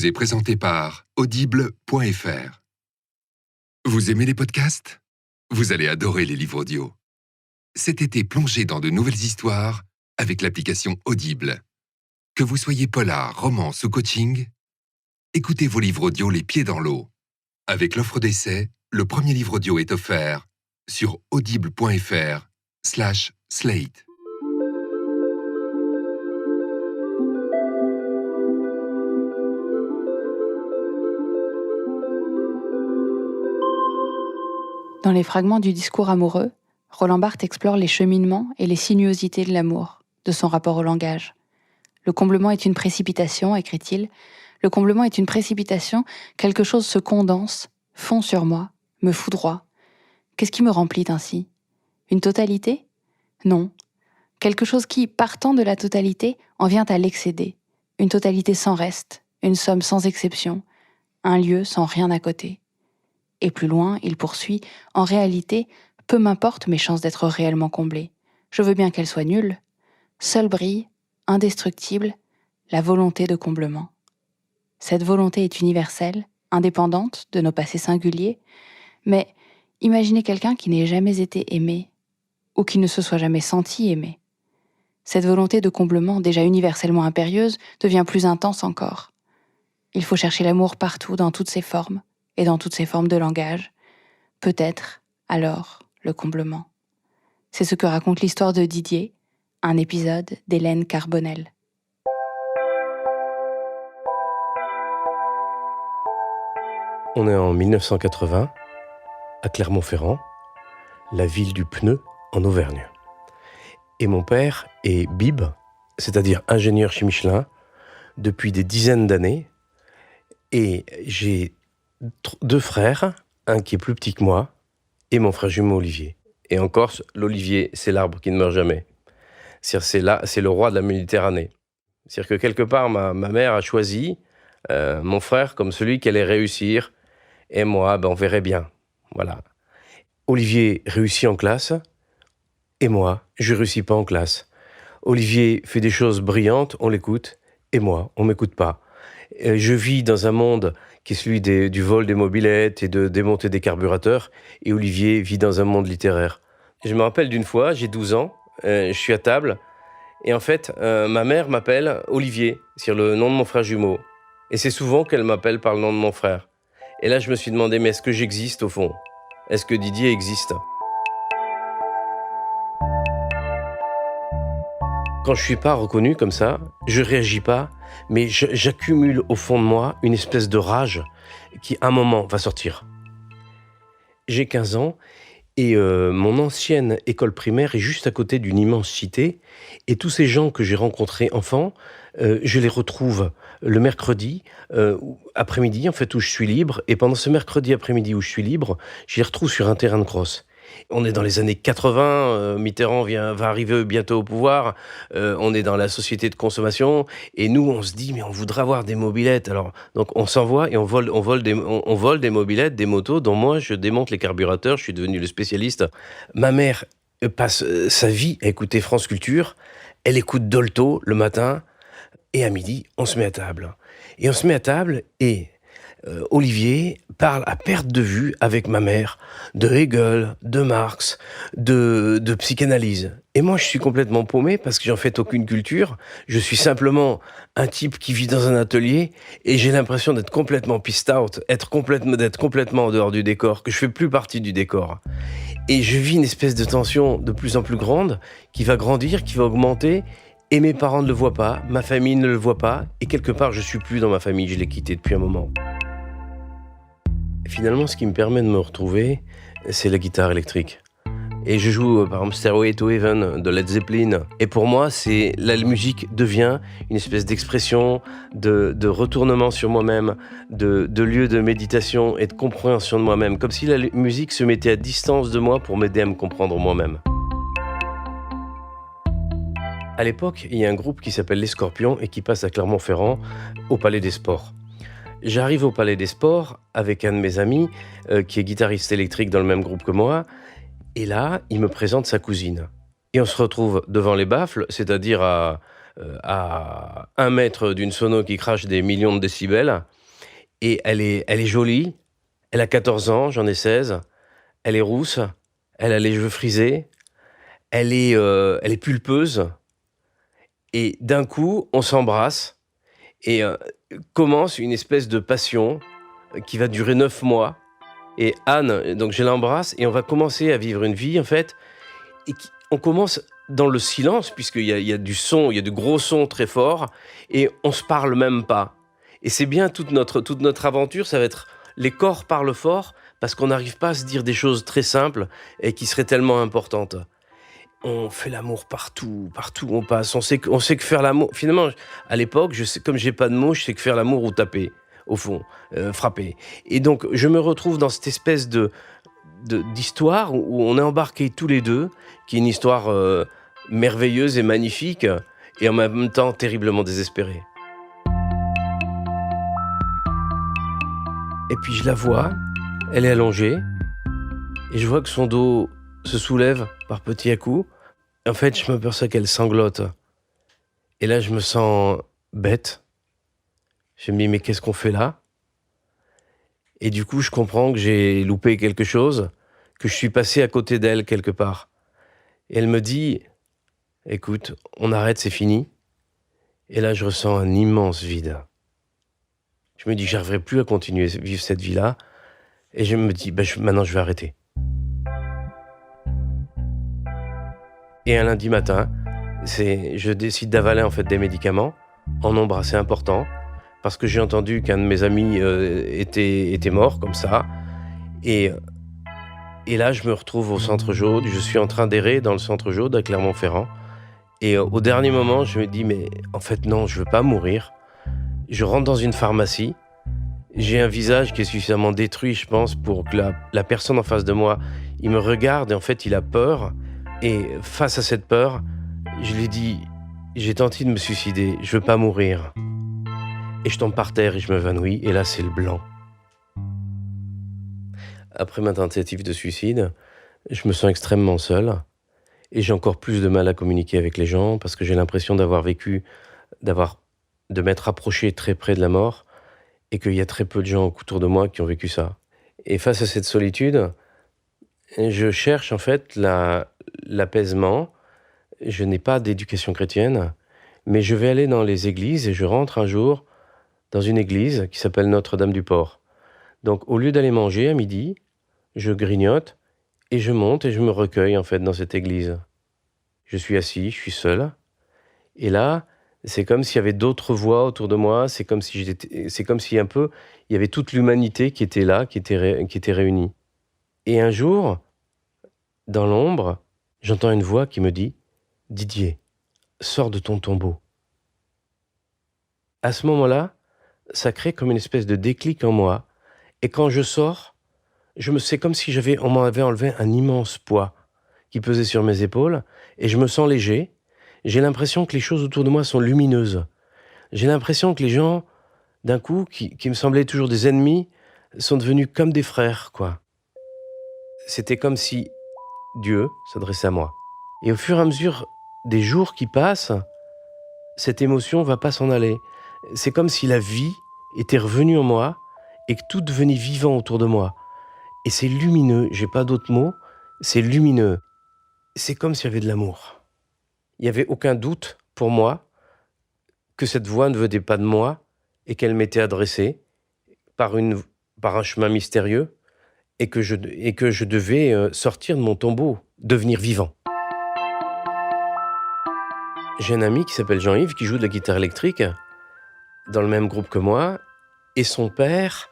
est présenté par audible.fr. Vous aimez les podcasts? Vous allez adorer les livres audio. Cet été, plongez dans de nouvelles histoires avec l'application Audible. Que vous soyez polar, romance ou coaching, écoutez vos livres audio les pieds dans l'eau. Avec l'offre d'essai, le premier livre audio est offert sur audible.fr/slate. Dans les fragments du discours amoureux, Roland Barthes explore les cheminements et les sinuosités de l'amour, de son rapport au langage. Le comblement est une précipitation, écrit-il. Le comblement est une précipitation, quelque chose se condense, fond sur moi, me foudroie. Qu'est-ce qui me remplit ainsi? Une totalité? Non. Quelque chose qui, partant de la totalité, en vient à l'excéder. Une totalité sans reste, une somme sans exception, un lieu sans rien à côté. Et plus loin, il poursuit, en réalité, peu m'importe mes chances d'être réellement comblées. Je veux bien qu'elles soient nulles. Seule brille, indestructible, la volonté de comblement. Cette volonté est universelle, indépendante de nos passés singuliers, mais imaginez quelqu'un qui n'ait jamais été aimé, ou qui ne se soit jamais senti aimé. Cette volonté de comblement, déjà universellement impérieuse, devient plus intense encore. Il faut chercher l'amour partout, dans toutes ses formes, et dans toutes ses formes de langage. Peut-être, alors, le comblement. C'est ce que raconte l'histoire de Didier, un épisode d'Hélène Carbonel. On est en 1980, à Clermont-Ferrand, la ville du pneu en Auvergne. Et mon père est Bib, c'est-à-dire ingénieur chez Michelin, depuis des dizaines d'années. Et j'ai deux frères, un qui est plus petit que moi, et mon frère jumeau Olivier. Et en Corse, l'olivier, c'est l'arbre qui ne meurt jamais. C'est le roi de la Méditerranée. C'est-à-dire que quelque part, ma mère a choisi mon frère comme celui qui allait réussir, et moi, on verrait bien. Voilà. Olivier réussit en classe, et moi, je réussis pas en classe. Olivier fait des choses brillantes, on l'écoute, et moi, on m'écoute pas. Je vis dans un monde qui est celui du vol des mobylettes et de démonter des carburateurs, et Olivier vit dans un monde littéraire. Je me rappelle d'une fois, j'ai 12 ans, je suis à table, et en fait, ma mère m'appelle Olivier, c'est le nom de mon frère jumeau. Et c'est souvent qu'elle m'appelle par le nom de mon frère. Et là, je me suis demandé, mais est-ce que j'existe au fond? Est-ce que Didier existe? Quand je suis pas reconnu comme ça, je réagis pas, mais j'accumule au fond de moi une espèce de rage qui, à un moment, va sortir. J'ai 15 ans et mon ancienne école primaire est juste à côté d'une immense cité. Et tous ces gens que j'ai rencontrés enfants, je les retrouve le mercredi après-midi, en fait, où je suis libre. Et pendant ce mercredi après-midi où je suis libre, je les retrouve sur un terrain de cross. On est dans les années 80, Mitterrand va arriver bientôt au pouvoir, on est dans la société de consommation, et nous on se dit mais on voudrait avoir des mobylettes, alors donc on s'envoie et on vole des mobylettes, des motos dont moi je démonte les carburateurs, je suis devenu le spécialiste. Ma mère passe sa vie à écouter France Culture, elle écoute Dolto le matin, et à midi on se met à table. Et on se met à table et Olivier parle à perte de vue avec ma mère de Hegel, de Marx, de psychanalyse. Et moi, je suis complètement paumé parce que j'en fais aucune culture. Je suis simplement un type qui vit dans un atelier et j'ai l'impression d'être complètement pissed out, d'être complètement en dehors du décor, que je fais plus partie du décor. Et je vis une espèce de tension de plus en plus grande qui va grandir, qui va augmenter. Et mes parents ne le voient pas, ma famille ne le voit pas, et quelque part, je suis plus dans ma famille, je l'ai quitté depuis un moment. Finalement, ce qui me permet de me retrouver, c'est la guitare électrique. Et je joue, par exemple, Stairway to Heaven de Led Zeppelin. Et pour moi, la musique devient une espèce d'expression, de retournement sur moi-même, de lieu de méditation et de compréhension de moi-même. Comme si la musique se mettait à distance de moi pour m'aider à me comprendre moi-même. À l'époque, il y a un groupe qui s'appelle Les Scorpions et qui passe à Clermont-Ferrand, au Palais des Sports. J'arrive au Palais des Sports avec un de mes amis qui est guitariste électrique dans le même groupe que moi. Et là, il me présente sa cousine. Et on se retrouve devant les baffles, c'est-à-dire à à 1 mètre d'une sono qui crache des millions de décibels. Et elle est jolie. Elle a 14 ans, j'en ai 16. Elle est rousse. Elle a les cheveux frisés. Elle est pulpeuse. Et d'un coup, on s'embrasse. Et commence une espèce de passion qui va durer 9 mois. Et Anne, donc je l'embrasse et on va commencer à vivre une vie, en fait. On commence dans le silence, puisqu'il y a du son, il y a du gros son très fort, et on se parle même pas. Et c'est bien toute notre aventure, ça va être les corps parlent fort, parce qu'on n'arrive pas à se dire des choses très simples et qui seraient tellement importantes. On fait l'amour partout où on passe. On sait que faire l'amour. Finalement, à l'époque, comme j'ai pas de mots, je sais que faire l'amour ou taper, au fond, frapper. Et donc, je me retrouve dans cette espèce d'histoire où on est embarqués tous les deux, qui est une histoire merveilleuse et magnifique, et en même temps terriblement désespérée. Et puis je la vois, elle est allongée, et je vois que son dos se soulève par petits à-coups. En fait, je m'aperçois qu'elle sanglote. Et là, je me sens bête. Je me dis, mais qu'est-ce qu'on fait là ? Et du coup, je comprends que j'ai loupé quelque chose, que je suis passé à côté d'elle quelque part. Et elle me dit, écoute, on arrête, c'est fini. Et là, je ressens un immense vide. Je me dis, j'arriverai plus à continuer à vivre cette vie-là. Et je me dis, maintenant, je vais arrêter. Et un lundi matin, je décide d'avaler en fait des médicaments en nombre assez important, parce que j'ai entendu qu'un de mes amis était mort comme ça. Et là, je me retrouve au Centre Jaude. Je suis en train d'errer dans le Centre Jaude à Clermont-Ferrand. Et au dernier moment, je me dis, mais en fait, non, je veux pas mourir. Je rentre dans une pharmacie. J'ai un visage qui est suffisamment détruit, je pense, pour que la personne en face de moi, il me regarde et en fait, il a peur. Et face à cette peur, je lui dis, j'ai tenté de me suicider, je veux pas mourir. Et je tombe par terre et je m'évanouis, et là, c'est le blanc. Après ma tentative de suicide, je me sens extrêmement seul. Et j'ai encore plus de mal à communiquer avec les gens parce que j'ai l'impression de m'être approché très près de la mort et qu'il y a très peu de gens autour de moi qui ont vécu ça. Et face à cette solitude, je cherche en fait l'apaisement. Je n'ai pas d'éducation chrétienne, mais je vais aller dans les églises et je rentre un jour dans une église qui s'appelle Notre-Dame-du-Port. Donc au lieu d'aller manger à midi, je grignote et je monte et je me recueille en fait dans cette église. Je suis assis, je suis seul. Et là, c'est comme s'il y avait d'autres voix autour de moi, c'est comme si un peu, il y avait toute l'humanité qui était là, qui était réunie. Et un jour, dans l'ombre, j'entends une voix qui me dit « Didier, sors de ton tombeau ». À ce moment-là, ça crée comme une espèce de déclic en moi. Et quand je sors, c'est comme si on m'avait enlevé un immense poids qui pesait sur mes épaules, et je me sens léger. J'ai l'impression que les choses autour de moi sont lumineuses. J'ai l'impression que les gens, d'un coup, qui me semblaient toujours des ennemis, sont devenus comme des frères, quoi. C'était comme si Dieu s'adressait à moi. Et au fur et à mesure des jours qui passent, cette émotion va pas s'en aller. C'est comme si la vie était revenue en moi et que tout devenait vivant autour de moi. Et c'est lumineux, j'ai pas d'autres mots, c'est lumineux. C'est comme s'il y avait de l'amour. Il n'y avait aucun doute pour moi que cette voix ne venait pas de moi et qu'elle m'était adressée par un chemin mystérieux et que je devais sortir de mon tombeau, devenir vivant. J'ai un ami qui s'appelle Jean-Yves qui joue de la guitare électrique dans le même groupe que moi, et son père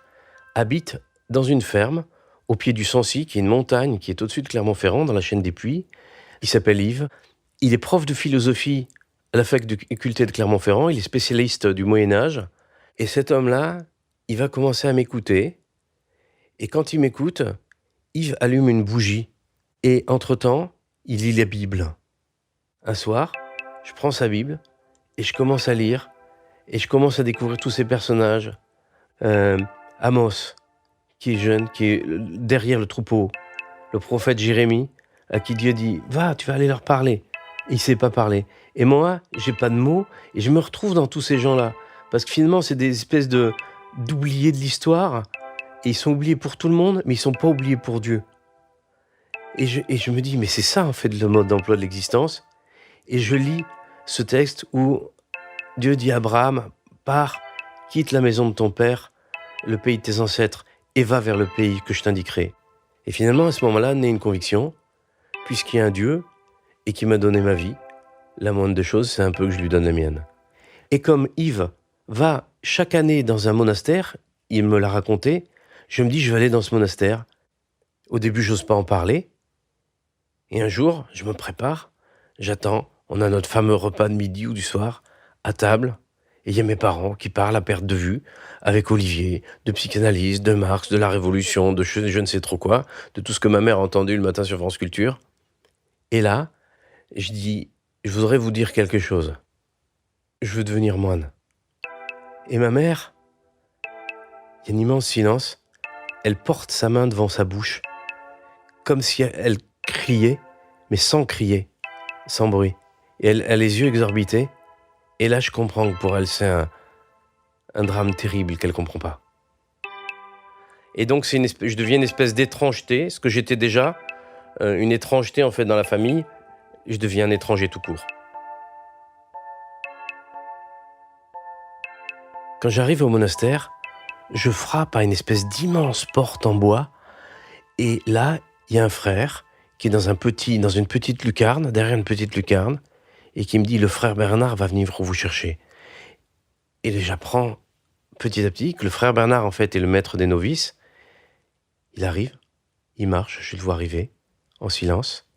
habite dans une ferme au pied du Sancy, qui est une montagne qui est au-dessus de Clermont-Ferrand, dans la chaîne des Puys. Il s'appelle Yves. Il est prof de philosophie à la faculté de Clermont-Ferrand. Il est spécialiste du Moyen-Âge. Et cet homme-là, il va commencer à m'écouter. Et quand il m'écoute, Yves allume une bougie. Et entre-temps, il lit la Bible. Un soir, je prends sa Bible et je commence à lire. Et je commence à découvrir tous ces personnages. Amos, qui est jeune, qui est derrière le troupeau. Le prophète Jérémie, à qui Dieu dit « Va, tu vas aller leur parler ». Il ne sait pas parler. Et moi, j'ai pas de mots, et je me retrouve dans tous ces gens-là. Parce que finalement, c'est des espèces d'oubliés de l'histoire, et ils sont oubliés pour tout le monde, mais ils sont pas oubliés pour Dieu. Et je me dis, mais c'est ça en fait le mode d'emploi de l'existence. Et je lis ce texte où Dieu dit à Abraham, pars, quitte la maison de ton père, le pays de tes ancêtres, et va vers le pays que je t'indiquerai. Et finalement, à ce moment-là, naît une conviction, puisqu'il y a un Dieu, et qui m'a donné ma vie, la moindre des choses, c'est un peu que je lui donne la mienne. Et comme Yves va chaque année dans un monastère, il me l'a raconté, je me dis, je vais aller dans ce monastère. Au début, j'ose pas en parler. Et un jour, je me prépare, j'attends, on a notre fameux repas de midi ou du soir, à table, et il y a mes parents qui parlent à perte de vue, avec Olivier, de psychanalyse, de Marx, de la Révolution, de je ne sais trop quoi, de tout ce que ma mère a entendu le matin sur France Culture. Et là, je dis, je voudrais vous dire quelque chose. Je veux devenir moine. Et ma mère, il y a un immense silence, elle porte sa main devant sa bouche, comme si elle criait, mais sans crier, sans bruit. Et elle a les yeux exorbités. Et là, je comprends que pour elle, c'est un drame terrible qu'elle ne comprend pas. Et donc, je deviens une espèce d'étrangeté, ce que j'étais déjà, une étrangeté en fait dans la famille. Je deviens un étranger tout court. Quand j'arrive au monastère, je frappe à une espèce d'immense porte en bois. Et là, il y a un frère qui est dans une petite lucarne, derrière une petite lucarne, et qui me dit, le frère Bernard va venir vous chercher. Et j'apprends petit à petit que le frère Bernard, en fait, est le maître des novices. Il arrive, il marche, je le vois arriver, en silence.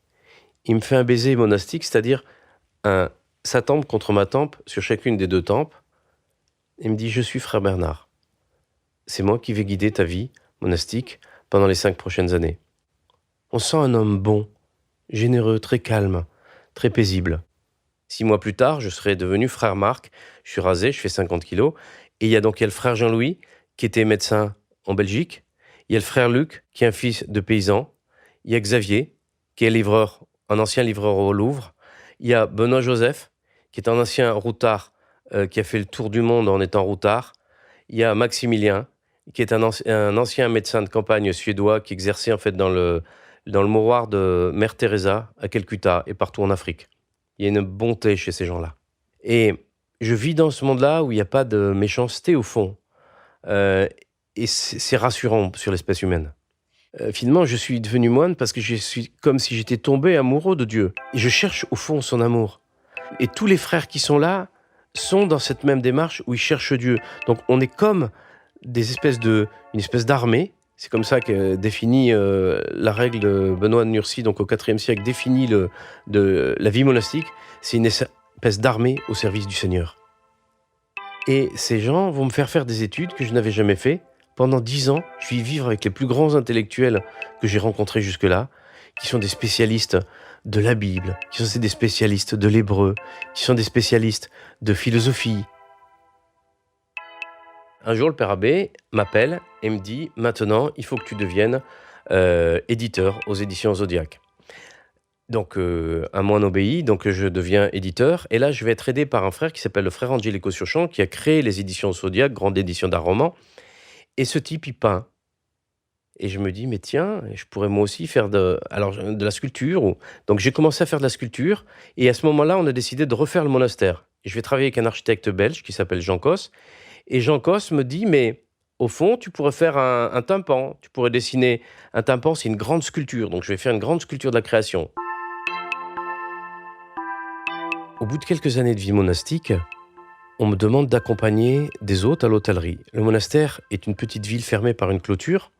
Il me fait un baiser monastique, c'est-à-dire sa tempe contre ma tempe, sur chacune des deux tempes. Il me dit, je suis frère Bernard. C'est moi qui vais guider ta vie monastique pendant les 5 prochaines années. On sent un homme bon, généreux, très calme, très paisible. 6 mois plus tard, je serai devenu frère Marc. Je suis rasé, je fais 50 kilos. Et il y a le frère Jean-Louis, qui était médecin en Belgique. Il y a le frère Luc, qui est un fils de paysan. Il y a Xavier, qui est un ancien livreur au Louvre. Il y a Benoît Joseph, qui est un ancien routard, qui a fait le tour du monde en étant routard. Il y a Maximilien, qui est un ancien médecin de campagne suédois, qui exerçait en fait dans le mouroir de Mère Teresa à Calcutta et partout en Afrique. Il y a une bonté chez ces gens-là. Et je vis dans ce monde-là où il n'y a pas de méchanceté au fond. Et c'est rassurant sur l'espèce humaine. Finalement, je suis devenu moine parce que je suis comme si j'étais tombé amoureux de Dieu. Et je cherche au fond son amour. Et tous les frères qui sont là sont dans cette même démarche où ils cherchent Dieu. Donc on est comme une espèce d'armée. C'est comme ça que définit la règle de Benoît de Nursie, donc au IVe siècle, définit la vie monastique. C'est une espèce d'armée au service du Seigneur. Et ces gens vont me faire des études que je n'avais jamais fait. Pendant 10 ans, je vais vivre avec les plus grands intellectuels que j'ai rencontrés jusque-là, qui sont des spécialistes de la Bible, qui sont des spécialistes de l'hébreu, qui sont des spécialistes de philosophie. Un jour, le père abbé m'appelle et me dit « Maintenant, il faut que tu deviennes éditeur aux éditions Zodiac ». Donc, un moine obéit, donc je deviens éditeur. Et là, je vais être aidé par un frère qui s'appelle le frère Angelico Surchamp, qui a créé les éditions Zodiac, grande édition d'art roman. Et ce type, il peint. Et je me dis, mais tiens, je pourrais moi aussi faire de la sculpture. Donc, j'ai commencé à faire de la sculpture. Et à ce moment-là, on a décidé de refaire le monastère. Et je vais travailler avec un architecte belge qui s'appelle Jean Cos. Et Jean Cos me dit, mais au fond, tu pourrais faire un tympan. Tu pourrais dessiner un tympan, c'est une grande sculpture. Donc, je vais faire une grande sculpture de la création. Au bout de quelques années de vie monastique, on me demande d'accompagner des hôtes à l'hôtellerie. Le monastère est une petite ville fermée par une clôture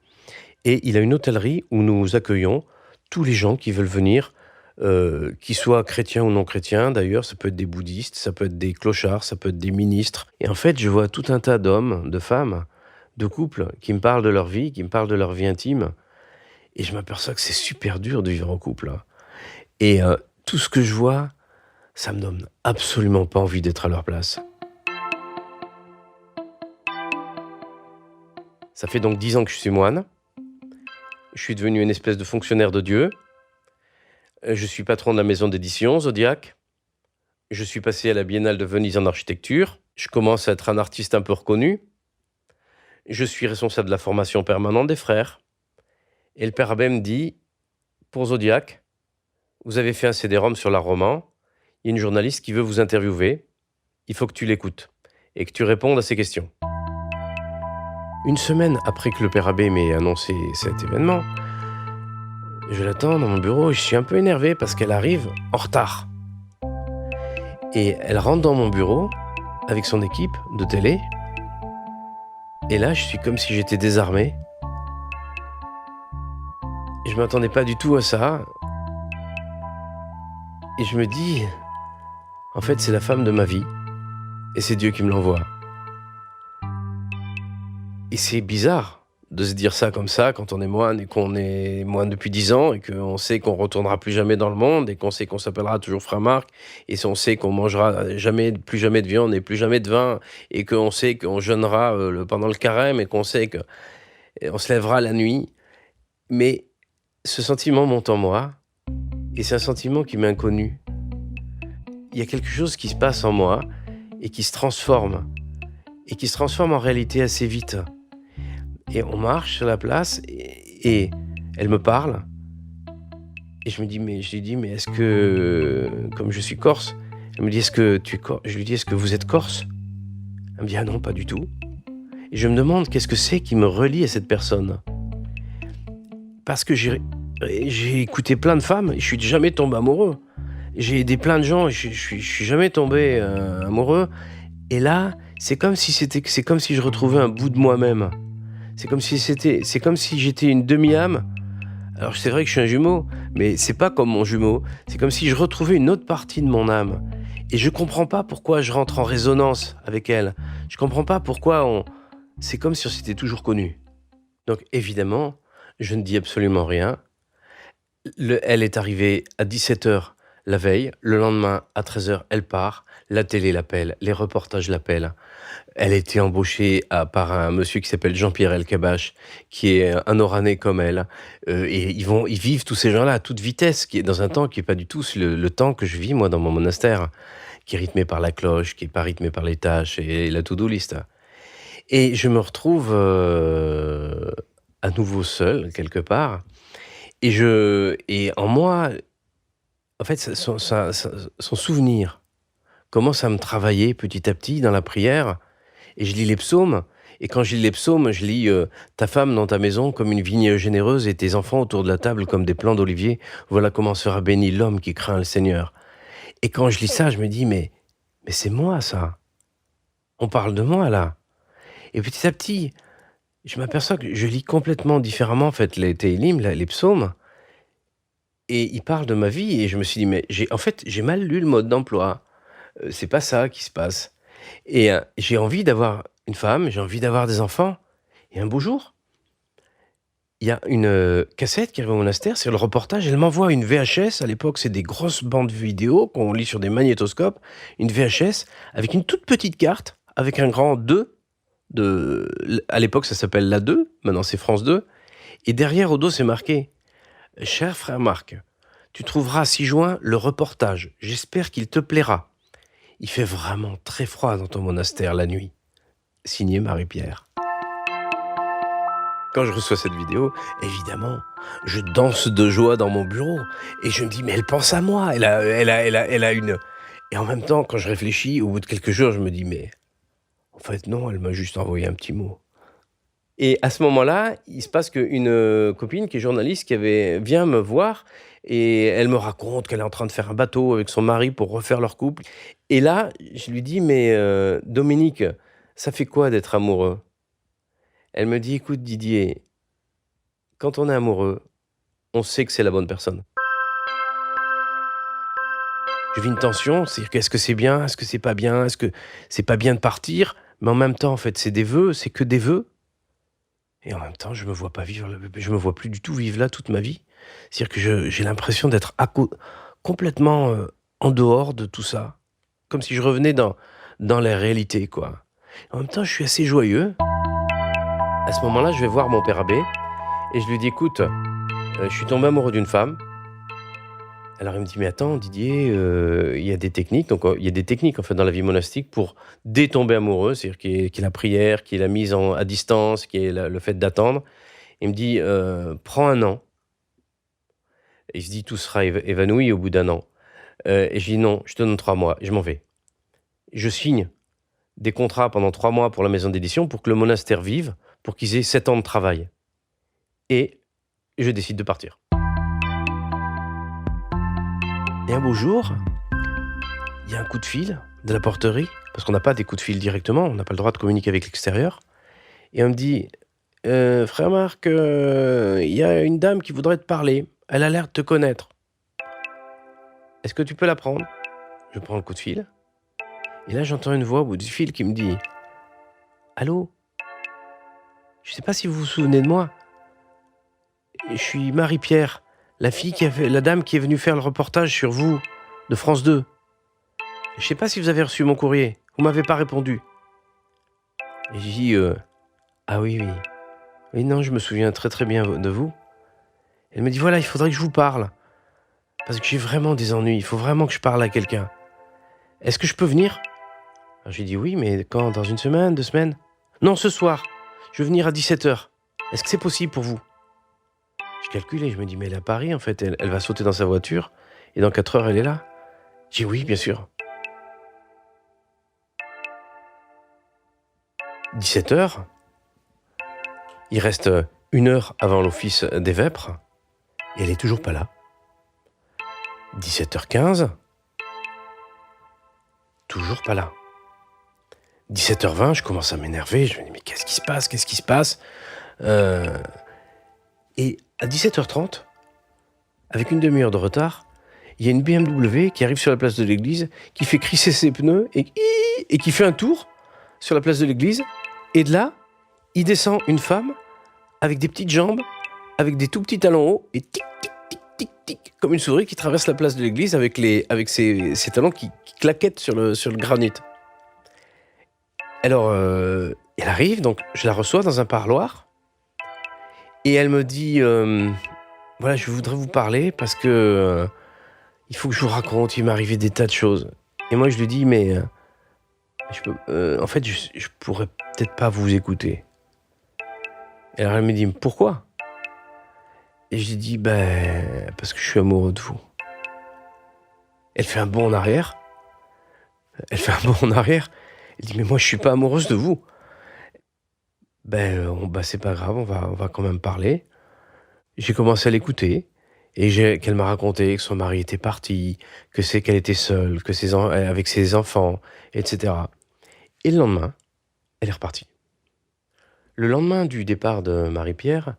et il a une hôtellerie où nous accueillons tous les gens qui veulent venir, qu'ils soient chrétiens ou non chrétiens. D'ailleurs, ça peut être des bouddhistes, ça peut être des clochards, ça peut être des ministres. Et en fait, je vois tout un tas d'hommes, de femmes, de couples qui me parlent de leur vie, qui me parlent de leur vie intime. Et je m'aperçois que c'est super dur de vivre en couple. Et tout ce que je vois, ça me donne absolument pas envie d'être à leur place. Ça fait donc 10 ans que je suis moine. Je suis devenu une espèce de fonctionnaire de Dieu. Je suis patron de la maison d'édition Zodiac. Je suis passé à la Biennale de Venise en architecture. Je commence à être un artiste un peu reconnu. Je suis responsable de la formation permanente des frères. Et le père Abbé me dit, pour Zodiac, vous avez fait un CD-ROM sur l'art roman. Il y a une journaliste qui veut vous interviewer. Il faut que tu l'écoutes et que tu répondes à ses questions. Une semaine après que le père Abbé m'ait annoncé cet événement, je l'attends dans mon bureau et je suis un peu énervé parce qu'elle arrive en retard. Et elle rentre dans mon bureau avec son équipe de télé. Et là, je suis comme si j'étais désarmé. Je ne m'attendais pas du tout à ça. Et je me dis, en fait, c'est la femme de ma vie. Et c'est Dieu qui me l'envoie. Et c'est bizarre de se dire ça comme ça quand on est moine et qu'on est moine depuis 10 ans et qu'on sait qu'on retournera plus jamais dans le monde et qu'on sait qu'on s'appellera toujours Frère Marc et on sait qu'on mangera plus jamais de viande et plus jamais de vin et qu'on sait qu'on jeûnera pendant le carême et qu'on sait qu'on se lèvera la nuit. Mais ce sentiment monte en moi et c'est un sentiment qui m'est inconnu. Il y a quelque chose qui se passe en moi et qui se transforme en réalité assez vite. Et on marche sur la place et elle me parle. Et je lui dis, mais est-ce que, comme je suis corse, elle me dit, est-ce que tu es corse? Je lui dis, est-ce que vous êtes corse? Elle me dit, ah non, pas du tout. Et je me demande, qu'est-ce que c'est qui me relie à cette personne? Parce que j'ai écouté plein de femmes et je suis jamais tombé amoureux. J'ai aidé plein de gens et je suis jamais tombé amoureux. Et là, c'est comme si je retrouvais un bout de moi-même. C'est comme si j'étais une demi-âme. Alors c'est vrai que je suis un jumeau, mais c'est pas comme mon jumeau. C'est comme si je retrouvais une autre partie de mon âme. Et je comprends pas pourquoi je rentre en résonance avec elle. Je comprends pas pourquoi c'est comme si on s'était toujours connus. Donc évidemment, je ne dis absolument rien. Elle est arrivée à 17h la veille. Le lendemain, à 13h, elle part. La télé l'appelle, les reportages l'appellent. Elle a été embauchée par un monsieur qui s'appelle Jean-Pierre Elkabbach, qui est un Oranais comme elle. Et ils vivent tous ces gens-là à toute vitesse, qui est dans un temps qui n'est pas du tout le temps que je vis, moi, dans mon monastère, qui est rythmé par la cloche, qui n'est pas rythmé par les tâches et la to-do list. Et je me retrouve à nouveau seul, quelque part. Et en moi, en fait, son souvenir commence à me travailler petit à petit dans la prière. Et je lis les psaumes. Et quand je lis les psaumes, je lis ta femme dans ta maison comme une vigne généreuse et tes enfants autour de la table comme des plants d'olivier. Voilà comment sera béni l'homme qui craint le Seigneur. Et quand je lis ça, je me dis, mais c'est moi, ça. On parle de moi, là. Et petit à petit, je m'aperçois que je lis complètement différemment, en fait, les Tehillim, les psaumes. Et ils parlent de ma vie. Et je me suis dit, mais j'ai mal lu le mode d'emploi. C'est pas ça qui se passe. Et j'ai envie d'avoir une femme, j'ai envie d'avoir des enfants. Et un beau jour, il y a une cassette qui arrive au monastère, c'est le reportage. Elle m'envoie une VHS. À l'époque, c'est des grosses bandes vidéo qu'on lit sur des magnétoscopes. Une VHS avec une toute petite carte, avec un grand 2. À l'époque, ça s'appelle la 2. Maintenant, c'est France 2. Et derrière, au dos, c'est marqué « Cher frère Marc, tu trouveras 6 juin le reportage. J'espère qu'il te plaira. Il fait vraiment très froid dans ton monastère la nuit. » Signé Marie-Pierre. Quand je reçois cette vidéo, évidemment, je danse de joie dans mon bureau. Et je me dis, mais elle pense à moi. Elle a une... Et en même temps, quand je réfléchis, au bout de quelques jours, je me dis, mais en fait, non, elle m'a juste envoyé un petit mot. Et à ce moment-là, il se passe qu'une copine qui est journaliste vient me voir et elle me raconte qu'elle est en train de faire un bateau avec son mari pour refaire leur couple. Et là, je lui dis, mais Dominique, ça fait quoi d'être amoureux? Elle me dit, écoute Didier, quand on est amoureux, on sait que c'est la bonne personne. Je vis une tension, c'est est-ce que c'est bien, est-ce que c'est pas bien, est-ce que c'est pas bien de partir? Mais en même temps, en fait, c'est des vœux, c'est que des vœux. Et en même temps, je me vois pas vivre, je me vois plus du tout vivre là toute ma vie. C'est-à-dire que j'ai l'impression d'être complètement en dehors de tout ça. Comme si je revenais dans la réalité, quoi. En même temps, je suis assez joyeux. À ce moment-là, je vais voir mon père abbé et je lui dis, écoute, je suis tombé amoureux d'une femme. Alors il me dit, mais attends Didier, il y a des techniques, donc il y a des techniques en fait dans la vie monastique pour détomber amoureux, c'est-à-dire qu'il y ait la prière, qu'il y ait la mise à distance, qu'il y ait le fait d'attendre. Il me dit, prends un an. Et il se dit, tout sera évanoui au bout d'un an. Et je dis, non, je te donne 3 mois, et je m'en vais. Je signe des contrats pendant 3 mois pour la maison d'édition pour que le monastère vive, pour qu'ils aient 7 ans de travail. Et je décide de partir. Et un beau jour, il y a un coup de fil de la porterie, parce qu'on n'a pas des coups de fil directement, on n'a pas le droit de communiquer avec l'extérieur. Et on me dit, frère Marc, il y a une dame qui voudrait te parler, elle a l'air de te connaître. Est-ce que tu peux la prendre ? Je prends le coup de fil. Et là, j'entends une voix au bout du fil qui me dit, allô ? Je ne sais pas si vous vous souvenez de moi. Je suis Marie-Pierre, la dame qui est venue faire le reportage sur vous, de France 2. Je ne sais pas si vous avez reçu mon courrier. Vous m'avez pas répondu. Et je dis, ah oui. Oui, non, je me souviens très très bien de vous. Elle me dit, voilà, il faudrait que je vous parle. Parce que j'ai vraiment des ennuis. Il faut vraiment que je parle à quelqu'un. Est-ce que je peux venir ? Alors j'ai dit, oui, mais quand ? Dans 1 semaine, 2 semaines ? Non, ce soir. Je veux venir à 17h. Est-ce que c'est possible pour vous ? Je calcule et je me dis, mais elle est à Paris, en fait. Elle va sauter dans sa voiture. Et dans 4 heures, elle est là. J'ai dit, oui, bien sûr. 17h. Il reste 1 heure avant l'office des vêpres. Et elle est toujours pas là. 17h15. Toujours pas là. 17h20, je commence à m'énerver. Je me dis, mais qu'est-ce qui se passe ? Et à 17h30, avec 1 demi-heure de retard, il y a une BMW qui arrive sur la place de l'église, qui fait crisser ses pneus et qui fait un tour sur la place de l'église. Et de là, il descend une femme avec des petites jambes, avec des tout petits talons hauts, et tic, tic, tic, tic, tic, comme une souris qui traverse la place de l'église avec ses talons qui claquettent sur le granit. Alors, elle arrive, donc je la reçois dans un parloir, et elle me dit, voilà, je voudrais vous parler parce que il faut que je vous raconte, il m'est arrivé des tas de choses. Et moi, je lui dis, mais en fait, je pourrais peut-être pas vous écouter. Et alors, elle me dit, pourquoi ? Et je lui dis, parce que je suis amoureux de vous. Elle fait un bond en arrière. Elle dit, mais moi, je suis pas amoureuse de vous. C'est pas grave, on va quand même parler. J'ai commencé à l'écouter. Et qu'elle m'a raconté que son mari était parti, qu'elle était seule, avec ses enfants, etc. Et le lendemain, elle est repartie. Le lendemain du départ de Marie-Pierre,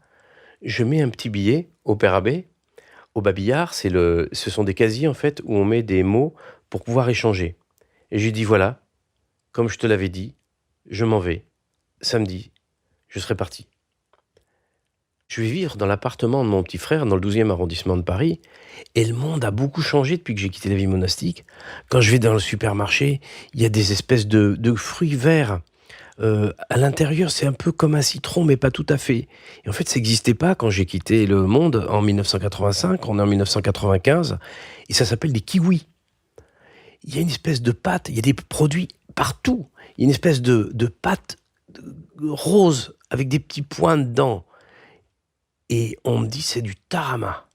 je mets un petit billet au Père Abbé. Au Babillard, ce sont des casiers en fait où on met des mots pour pouvoir échanger. Et je lui dis, voilà, comme je te l'avais dit, je m'en vais. Samedi, je serai parti. Je vais vivre dans l'appartement de mon petit frère dans le 12e arrondissement de Paris. Et le monde a beaucoup changé depuis que j'ai quitté la vie monastique. Quand je vais dans le supermarché, il y a des espèces de fruits verts. À l'intérieur, c'est un peu comme un citron, mais pas tout à fait. Et en fait, ça n'existait pas quand j'ai quitté le monde en 1985. On est en 1995. Et ça s'appelle des kiwis. Il y a une espèce de pâte. Il y a des produits partout. Il y a une espèce de pâte rose avec des petits points dedans. Et on me dit, c'est du tarama.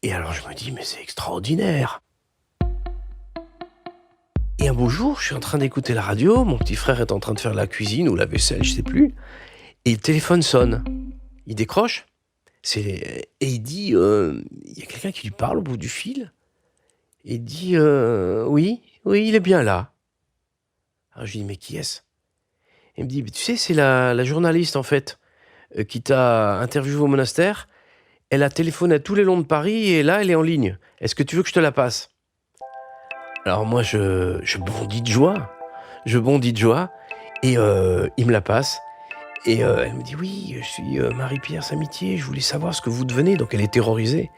Et alors je me dis, mais c'est extraordinaire. Et un beau jour, je suis en train d'écouter la radio, mon petit frère est en train de faire la cuisine ou la vaisselle, je sais plus, et le téléphone sonne. Il décroche, et il dit, il y a quelqu'un qui lui parle au bout du fil, et il dit, oui, il est bien là. Alors je lui dis, mais qui est-ce ? Il me dit, tu sais, c'est la journaliste en fait, qui t'a interviewé au monastère. Elle a téléphoné à tous les longs de Paris et là, elle est en ligne. Est-ce que tu veux que je te la passe ? Alors moi, je bondis de joie. Et il me la passe. Et elle me dit, oui, je suis Marie-Pierre Samitier, je voulais savoir ce que vous devenez. Donc elle est terrorisée.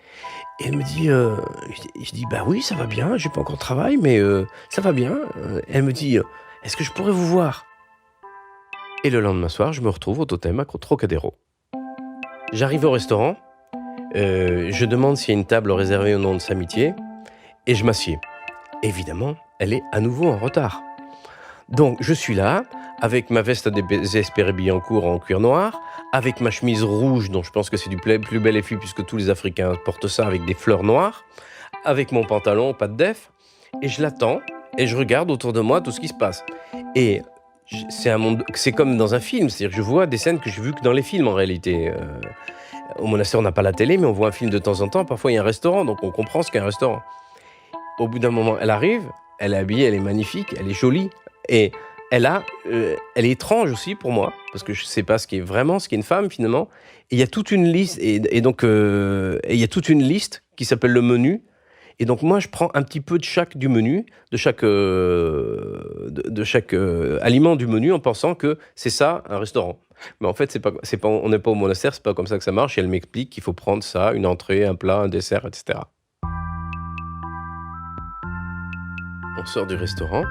Et elle me dit, je dis, oui, ça va bien, j'ai pas encore de travail, mais ça va bien. Elle me dit, est-ce que je pourrais vous voir ? Et le lendemain soir, je me retrouve au Totem à Trocadéro. J'arrive au restaurant, Je demande s'il y a une table réservée au nom de Samitié et je m'assieds. Évidemment, elle est à nouveau en retard. Donc, je suis là, avec ma veste des Espéré-Billancourt en cuir noir, avec ma chemise rouge, dont je pense que c'est du plus bel effet puisque tous les Africains portent ça avec des fleurs noires, avec mon pantalon, pas de def, et je l'attends, et je regarde autour de moi tout ce qui se passe. Et c'est un monde, c'est comme dans un film, c'est-à-dire que je vois des scènes que j'ai vues que dans les films en réalité. Au monastère, on n'a pas la télé, mais on voit un film de temps en temps. Parfois, il y a un restaurant, donc on comprend ce qu'est un restaurant. Au bout d'un moment, elle arrive, elle est habillée, elle est magnifique, elle est jolie, et elle est étrange aussi pour moi, parce que je ne sais pas ce qu'est une femme finalement. Et il y a toute une liste, et donc il y a toute une liste qui s'appelle le menu. Et donc moi, je prends un petit peu de chaque du menu, de chaque aliment du menu, en pensant que c'est ça un restaurant. Mais en fait, on n'est pas au monastère, c'est pas comme ça que ça marche. Et elle m'explique qu'il faut prendre ça, une entrée, un plat, un dessert, etc. On sort du restaurant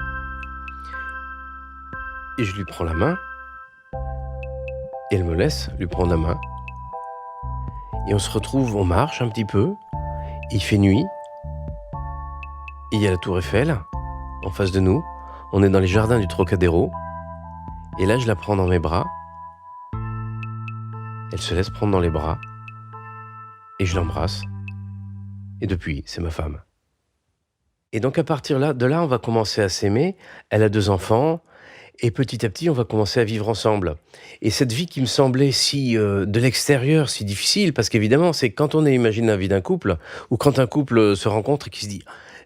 et je lui prends la main et elle me laisse lui prendre la main. Et on se retrouve, on marche un petit peu, il fait nuit. Et il y a la tour Eiffel, en face de nous. On est dans les jardins du Trocadéro. Et là, je la prends dans mes bras. Elle se laisse prendre dans les bras. Et je l'embrasse. Et depuis, c'est ma femme. Et donc, à partir de là, on va commencer à s'aimer. Elle a 2 enfants. Et petit à petit, on va commencer à vivre ensemble. Et cette vie qui me semblait de l'extérieur, si difficile, parce qu'évidemment, c'est quand on imagine la vie d'un couple, ou quand un couple se rencontre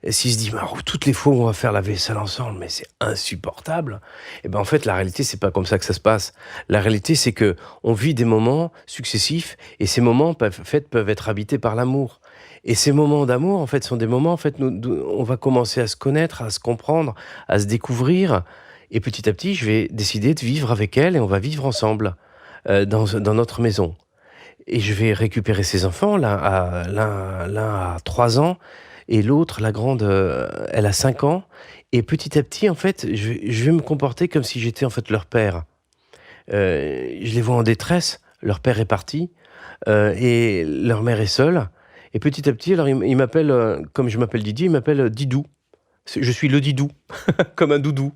et s'il se dit, toutes les fois où on va faire la vaisselle ensemble, mais c'est insupportable. Et ben en fait, la réalité, c'est pas comme ça que ça se passe. La réalité, c'est que on vit des moments successifs, et ces moments peuvent être habités par l'amour. Et ces moments d'amour, en fait, sont des moments, en fait, on va commencer à se connaître, à se comprendre, à se découvrir. Et petit à petit, je vais décider de vivre avec elle, et on va vivre ensemble dans notre maison. Et je vais récupérer ses enfants, l'un a 3 ans, et l'autre, la grande, elle a 5 ans. Et petit à petit, en fait, je vais me comporter comme si j'étais en fait leur père. Je les vois en détresse, leur père est parti, et leur mère est seule. Et petit à petit, alors il m'appelle, comme je m'appelle Didier, il m'appelle Didou. Je suis le Didou, comme un doudou.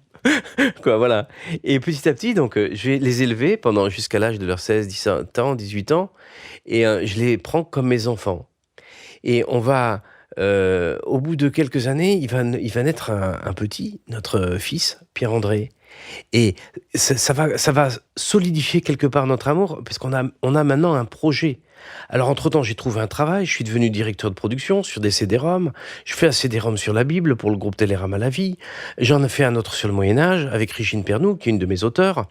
Quoi, voilà. Et petit à petit, donc, je vais les élever jusqu'à l'âge de leurs 16, 17 ans, 18 ans, et je les prends comme mes enfants. Et on va, au bout de quelques années, il va naître un petit, notre fils, Pierre-André. Et ça va solidifier quelque part notre amour, parce qu'on a maintenant un projet. Alors, entre-temps, j'ai trouvé un travail, je suis devenu directeur de production sur des CD-ROM, je fais un CD-ROM sur la Bible pour le groupe Télérama La Vie, j'en ai fait un autre sur le Moyen-Âge, avec Régine Pernoud, qui est une de mes auteurs,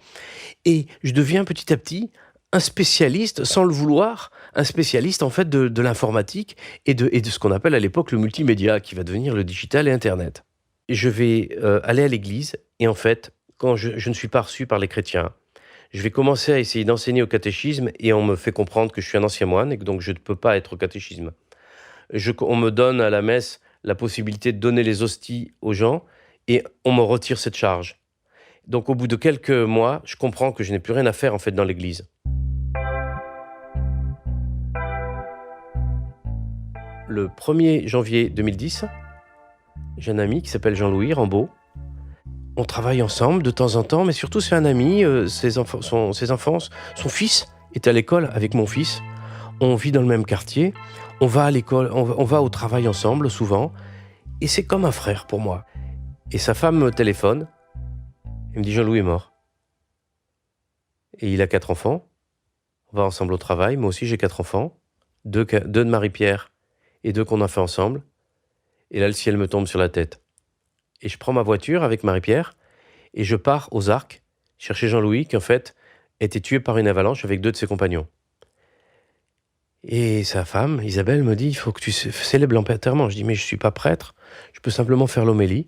et je deviens petit à petit un spécialiste, sans le vouloir, un spécialiste en fait de l'informatique et de ce qu'on appelle à l'époque le multimédia, qui va devenir le digital et Internet. Et je vais aller à l'église, et en fait, quand je ne suis pas reçu par les chrétiens, je vais commencer à essayer d'enseigner au catéchisme, et on me fait comprendre que je suis un ancien moine et que donc je ne peux pas être au catéchisme. On me donne à la messe la possibilité de donner les hosties aux gens, et on me retire cette charge. Donc au bout de quelques mois, je comprends que je n'ai plus rien à faire en fait dans l'église. Le 1er janvier 2010, j'ai un ami qui s'appelle Jean-Louis Rambaud. On travaille ensemble de temps en temps, mais surtout c'est un ami, ses enfants, son fils est à l'école avec mon fils. On vit dans le même quartier, on va à l'école, on va au travail ensemble souvent, et c'est comme un frère pour moi. Et sa femme me téléphone, elle me dit Jean-Louis est mort. Et il a 4 enfants, on va ensemble au travail, moi aussi j'ai 4 enfants, 2 de Marie-Pierre et 2 qu'on a fait ensemble, et là le ciel me tombe sur la tête. Et je prends ma voiture avec Marie-Pierre et je pars aux Arcs chercher Jean-Louis, qui en fait était tué par une avalanche avec 2 de ses compagnons. Et sa femme, Isabelle, me dit, il faut que tu célèbres l'enterrement. Je dis, mais je ne suis pas prêtre, je peux simplement faire l'homélie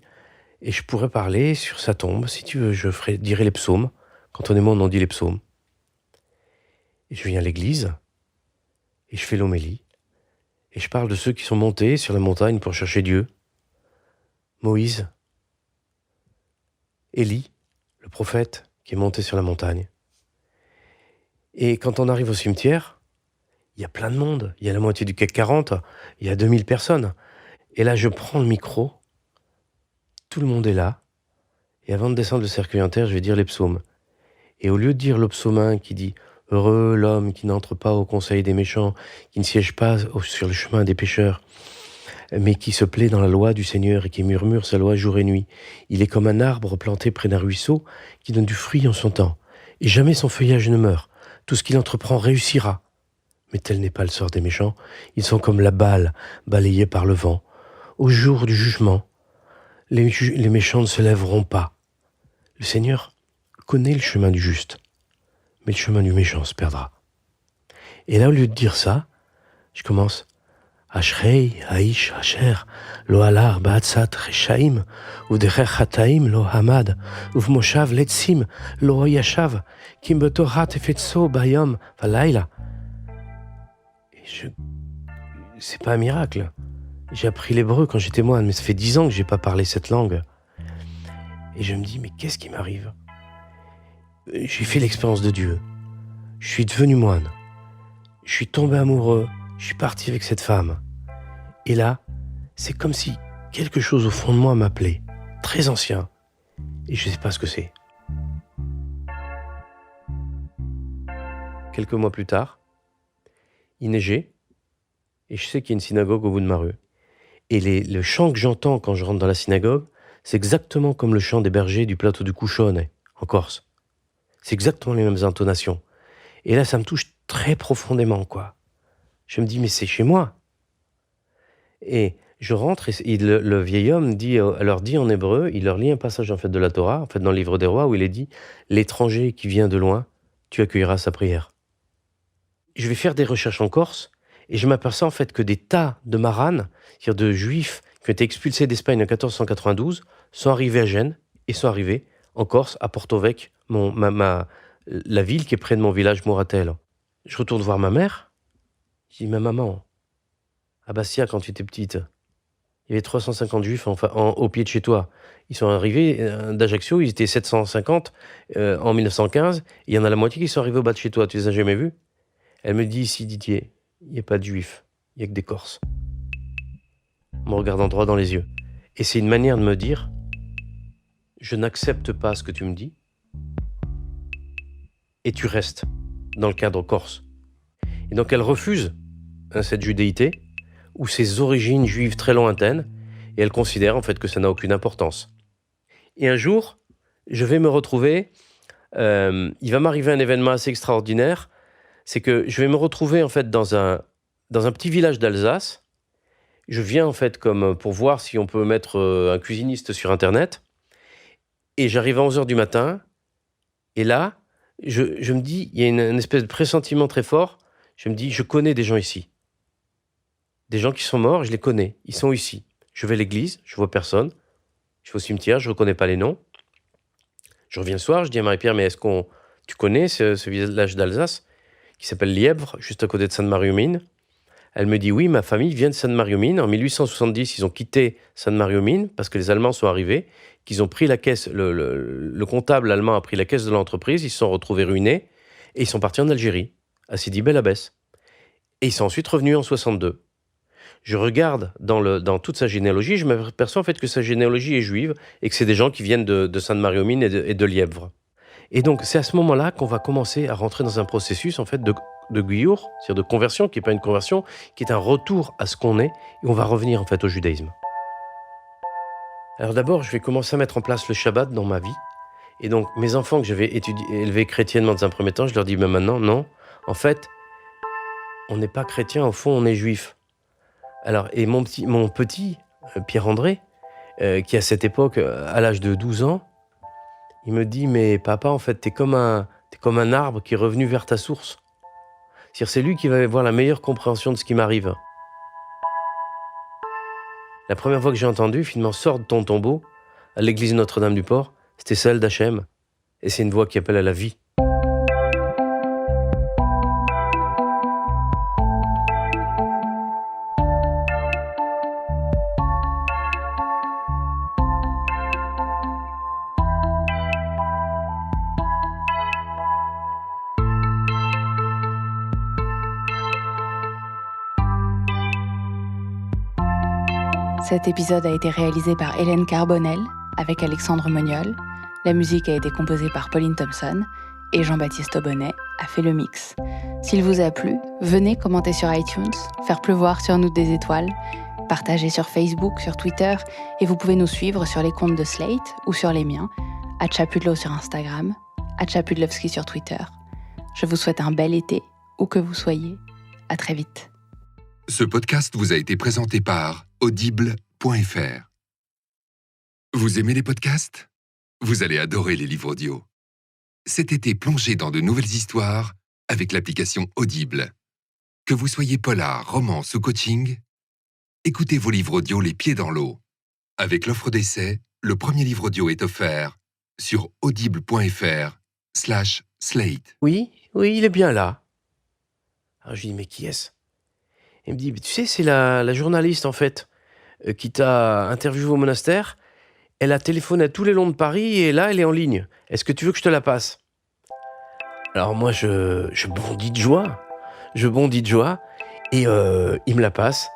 et je pourrais parler sur sa tombe. Si tu veux, dirai les psaumes. Quand on est mort, on dit les psaumes. Et je viens à l'église et je fais l'homélie. Et je parle de ceux qui sont montés sur la montagne pour chercher Dieu. Moïse, Élie, le prophète qui est monté sur la montagne. Et quand on arrive au cimetière, il y a plein de monde. Il y a la moitié du CAC 40, il y a 2000 personnes. Et là, je prends le micro, tout le monde est là, et avant de descendre le cercueil en terre, je vais dire les psaumes. Et au lieu de dire le psaume 1 qui dit « Heureux l'homme qui n'entre pas au conseil des méchants, qui ne siège pas sur le chemin des pécheurs, mais qui se plaît dans la loi du Seigneur et qui murmure sa loi jour et nuit. Il est comme un arbre planté près d'un ruisseau qui donne du fruit en son temps, et jamais son feuillage ne meurt. Tout ce qu'il entreprend réussira. Mais tel n'est pas le sort des méchants. Ils sont comme la balle balayée par le vent. Au jour du jugement, les méchants ne se lèveront pas. Le Seigneur connaît le chemin du juste, mais le chemin du méchant se perdra. » Et là, au lieu de dire ça, je commence Ashrei Aish Asher Lo Alar Ba'atzat Reshaim Uderer Chataim Lo Hamad Uvmoshav Letzim Lo Yashav Kim Betorat Efetso Bayom Valayla. C'est pas un miracle. J'ai appris l'hébreu quand j'étais moine, mais ça fait 10 ans que j'ai pas parlé cette langue. Et je me dis, mais qu'est-ce qui m'arrive ? J'ai fait l'expérience de Dieu. Je suis devenu moine. Je suis tombé amoureux. Je suis parti avec cette femme. Et là, c'est comme si quelque chose au fond de moi m'appelait. Très ancien. Et je ne sais pas ce que c'est. Quelques mois plus tard, il neigeait. Et je sais qu'il y a une synagogue au bout de ma rue. Et le chant que j'entends quand je rentre dans la synagogue, c'est exactement comme le chant des bergers du plateau du Couchonne, en Corse. C'est exactement les mêmes intonations. Et là, ça me touche très profondément, quoi. Je me dis, mais c'est chez moi. Et je rentre, et le vieil homme leur dit en hébreu, il leur lit un passage en fait de la Torah, en fait dans le livre des rois, où il est dit, l'étranger qui vient de loin, tu accueilleras sa prière. Je vais faire des recherches en Corse, et je m'aperçois en fait que des tas de maranes, c'est-à-dire de juifs qui ont été expulsés d'Espagne en 1492, sont arrivés à Gênes et sont arrivés en Corse, à Porto Vecchio, la ville qui est près de mon village Mouratel. Je retourne voir ma mère. Je dis, ma maman, à Bastia, quand tu étais petite, il y avait 350 juifs au pied de chez toi. Ils sont arrivés d'Ajaccio, ils étaient 750 en 1915. Il y en a la moitié qui sont arrivés au bas de chez toi. Tu les as jamais vus ? Elle me dit, ici, Didier, il n'y a pas de juifs, il n'y a que des Corses. En me regardant droit dans les yeux. Et c'est une manière de me dire, je n'accepte pas ce que tu me dis, et tu restes dans le cadre corse. Et donc elle refuse cette judéité, ou ses origines juives très lointaines, et elle considère en fait que ça n'a aucune importance. Et un jour, je vais me retrouver, il va m'arriver un événement assez extraordinaire, c'est que je vais me retrouver en fait dans un petit village d'Alsace. Je viens en fait comme pour voir si on peut mettre un cuisiniste sur Internet, et j'arrive à 11h du matin, et là, je me dis, il y a une espèce de pressentiment très fort, je me dis, je connais des gens ici. Des gens qui sont morts, je les connais, ils sont ici. Je vais à l'église, je vois personne, je vais au cimetière, je ne reconnais pas les noms. Je reviens le soir, je dis à Marie-Pierre, mais tu connais ce village d'Alsace qui s'appelle Lièvre, juste à côté de Sainte-Marie-aux-Mines ? Elle me dit, oui, ma famille vient de Sainte-Marie-aux-Mines. En 1870, ils ont quitté Sainte-Marie-aux-Mines parce que les Allemands sont arrivés, qu'ils ont pris la caisse, le comptable allemand a pris la caisse de l'entreprise, ils se sont retrouvés ruinés et ils sont partis en Algérie, à Sidi Bel Abbès. Et ils sont ensuite revenus en 62. Je regarde dans toute sa généalogie, je m'aperçois en fait que sa généalogie est juive et que c'est des gens qui viennent de Sainte-Marie-aux-Mines et de Lièvre. Et donc, c'est à ce moment-là qu'on va commencer à rentrer dans un processus en fait de guyur, c'est-à-dire de conversion, qui n'est pas une conversion, qui est un retour à ce qu'on est, et on va revenir en fait au judaïsme. Alors d'abord, je vais commencer à mettre en place le Shabbat dans ma vie. Et donc, mes enfants que j'avais élevés chrétiennement dans un premier temps, je leur dis, mais maintenant, non. En fait, on n'est pas chrétien, au fond, on est juif. Alors, et mon petit Pierre-André, qui à cette époque, à l'âge de 12 ans, il me dit, mais papa, en fait, t'es comme un arbre qui est revenu vers ta source. C'est-à-dire, c'est lui qui va avoir la meilleure compréhension de ce qui m'arrive. La première fois que j'ai entendu, finalement, sors de ton tombeau, à l'église Notre-Dame-du-Port, c'était celle d'Hachem. Et c'est une voix qui appelle à la vie. Cet épisode a été réalisé par Hélène Carbonel avec Alexandre Moniol. La musique a été composée par Pauline Thompson et Jean-Baptiste Aubonnet a fait le mix. S'il vous a plu, venez commenter sur iTunes, faire pleuvoir sur nous des étoiles, partager sur Facebook, sur Twitter, et vous pouvez nous suivre sur les comptes de Slate ou sur les miens, @chapudlo sur Instagram, @chapudlovski sur Twitter. Je vous souhaite un bel été, où que vous soyez. À très vite. Ce podcast vous a été présenté par audible.fr. Vous aimez les podcasts ? Vous allez adorer les livres audio. Cet été, plongez dans de nouvelles histoires avec l'application Audible. Que vous soyez polar, romance ou coaching, écoutez vos livres audio les pieds dans l'eau. Avec l'offre d'essai, le premier livre audio est offert sur audible.fr/slate. Oui, il est bien là. Alors je lui dis, mais qui est-ce ? Il me dit, tu sais, c'est la journaliste, en fait, qui t'a interviewé au monastère. Elle a téléphoné à tous les longs de Paris et là, elle est en ligne. Est-ce que tu veux que je te la passe ? Alors moi, je bondis de joie. Et il me la passe.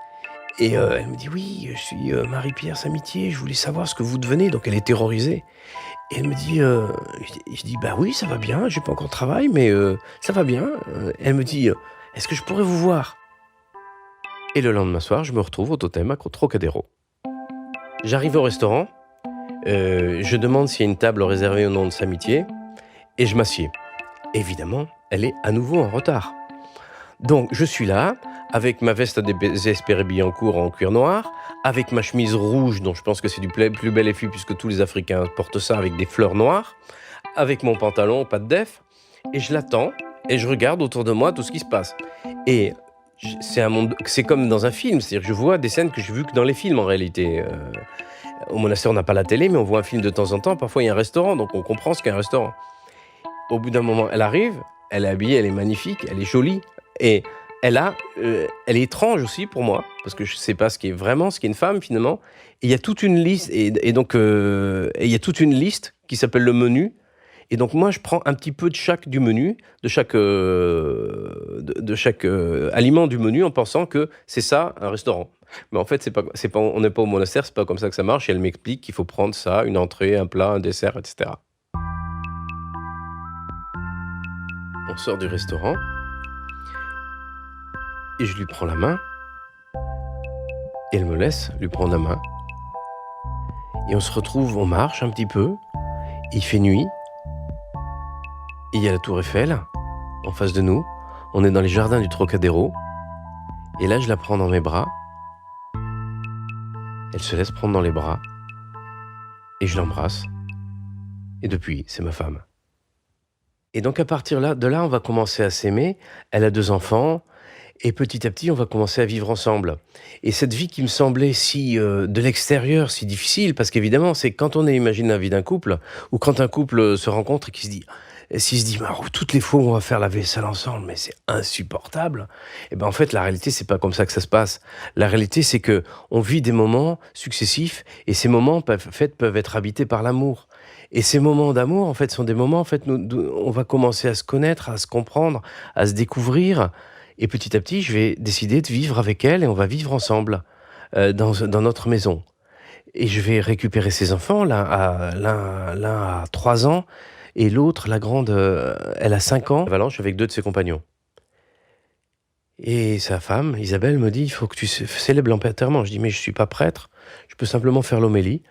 Et elle me dit, oui, je suis Marie-Pierre Samitier, je voulais savoir ce que vous devenez. Donc elle est terrorisée. Et elle me dit, je dis, bah oui, ça va bien, j'ai pas encore de travail, mais ça va bien. Elle me dit, est-ce que je pourrais vous voir ? Et le lendemain soir, je me retrouve au Totem à Trocadéro. J'arrive au restaurant, je demande s'il y a une table réservée au nom de Samitier, et je m'assieds. Évidemment, elle est à nouveau en retard. Donc, je suis là, avec ma veste à désespéré Billancourt en cuir noir, avec ma chemise rouge, dont je pense que c'est du plus bel effet, puisque tous les Africains portent ça avec des fleurs noires, avec mon pantalon, pas de def, et je l'attends, et je regarde autour de moi tout ce qui se passe. Et c'est comme dans un film, c'est-à-dire que je vois des scènes que j'ai vues que dans les films, en réalité. Au monastère, on n'a pas la télé, mais on voit un film de temps en temps. Parfois, il y a un restaurant, donc on comprend ce qu'est un restaurant. Au bout d'un moment, elle arrive, elle est habillée, elle est magnifique, elle est jolie. Et elle est étrange aussi pour moi, parce que je ne sais pas ce qu'est une femme, finalement. Et il y a toute une liste, et il y a toute une liste qui s'appelle le menu. Et donc, moi, je prends un petit peu de chaque du menu, de chaque aliment du menu, en pensant que c'est ça, un restaurant. Mais en fait, on n'est pas au monastère, c'est pas comme ça que ça marche. Et elle m'explique qu'il faut prendre ça, une entrée, un plat, un dessert, etc. On sort du restaurant et je lui prends la main et elle me laisse lui prendre la main. Et on se retrouve, on marche un petit peu, il fait nuit, et il y a la tour Eiffel en face de nous. On est dans les jardins du Trocadéro et là, je la prends dans mes bras. Elle se laisse prendre dans les bras et je l'embrasse. Et depuis, c'est ma femme. Et donc à partir de là, on va commencer à s'aimer. Elle a 2 enfants et petit à petit, on va commencer à vivre ensemble. Et cette vie qui me semblait de l'extérieur, si difficile, parce qu'évidemment, c'est quand on imagine la vie d'un couple, ou quand un couple se rencontre et s'il se dit, toutes les fois où on va faire la vaisselle ensemble, mais c'est insupportable. Et ben en fait, la réalité, c'est pas comme ça que ça se passe. La réalité, c'est que on vit des moments successifs, et ces moments peuvent être habités par l'amour. Et ces moments d'amour, en fait, sont des moments, en fait, on va commencer à se connaître, à se comprendre, à se découvrir. Et petit à petit, je vais décider de vivre avec elle et on va vivre ensemble dans notre maison. Et je vais récupérer ses enfants, l'un à 3 ans et l'autre, la grande, elle a 5 ans, Avalanche avec 2 de ses compagnons. Et sa femme, Isabelle, me dit, il faut que tu célèbres l'enterrement. Je dis, mais je ne suis pas prêtre, je peux simplement faire l'homélie.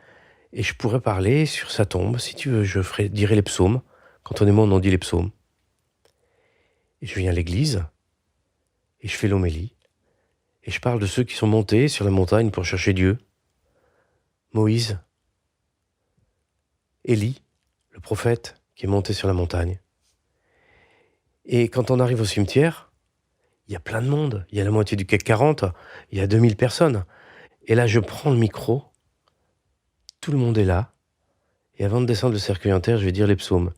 Et je pourrais parler sur sa tombe. Si tu veux, je dirai les psaumes. Quand on est mort, on dit les psaumes. Et je viens à l'église, et je fais l'homélie. Et je parle de ceux qui sont montés sur la montagne pour chercher Dieu. Moïse, Élie, le prophète qui est monté sur la montagne. Et quand on arrive au cimetière, il y a plein de monde. Il y a la moitié du CAC 40, il y a 2000 personnes. Et là, je prends le micro. Tout le monde est là, et avant de descendre le cercueil en terre, je vais dire les psaumes.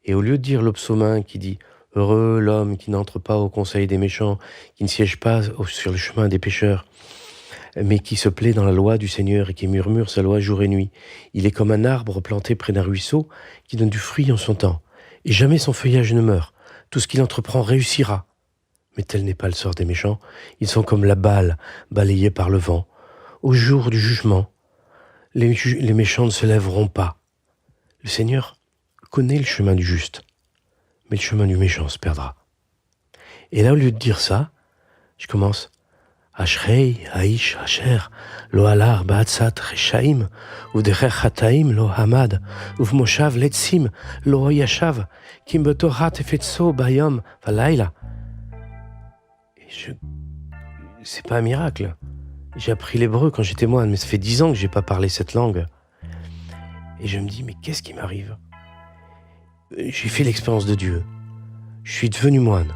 Et au lieu de dire le psaume 1 qui dit « Heureux l'homme qui n'entre pas au conseil des méchants, qui ne siège pas sur le chemin des pécheurs, mais qui se plaît dans la loi du Seigneur et qui murmure sa loi jour et nuit. Il est comme un arbre planté près d'un ruisseau qui donne du fruit en son temps, et jamais son feuillage ne meurt. Tout ce qu'il entreprend réussira. Mais tel n'est pas le sort des méchants. Ils sont comme la balle balayée par le vent. au jour du jugement, les méchants ne se lèveront pas. Le Seigneur connaît le chemin du juste, mais le chemin du méchant se perdra. Et là, au lieu de dire ça, je commence Ashrei Aish Asher Lo Alar Ba'atzat Reshaim Uderer Chataim Lo Hamad Uvmoshav Letzim Lo Yashav Kim Betorat Efetso Bayom Valayla. C'est pas un miracle. J'ai appris l'hébreu quand j'étais moine, mais ça fait 10 ans que j'ai pas parlé cette langue. Et je me dis, mais qu'est-ce qui m'arrive? J'ai fait l'expérience de Dieu. Je suis devenu moine.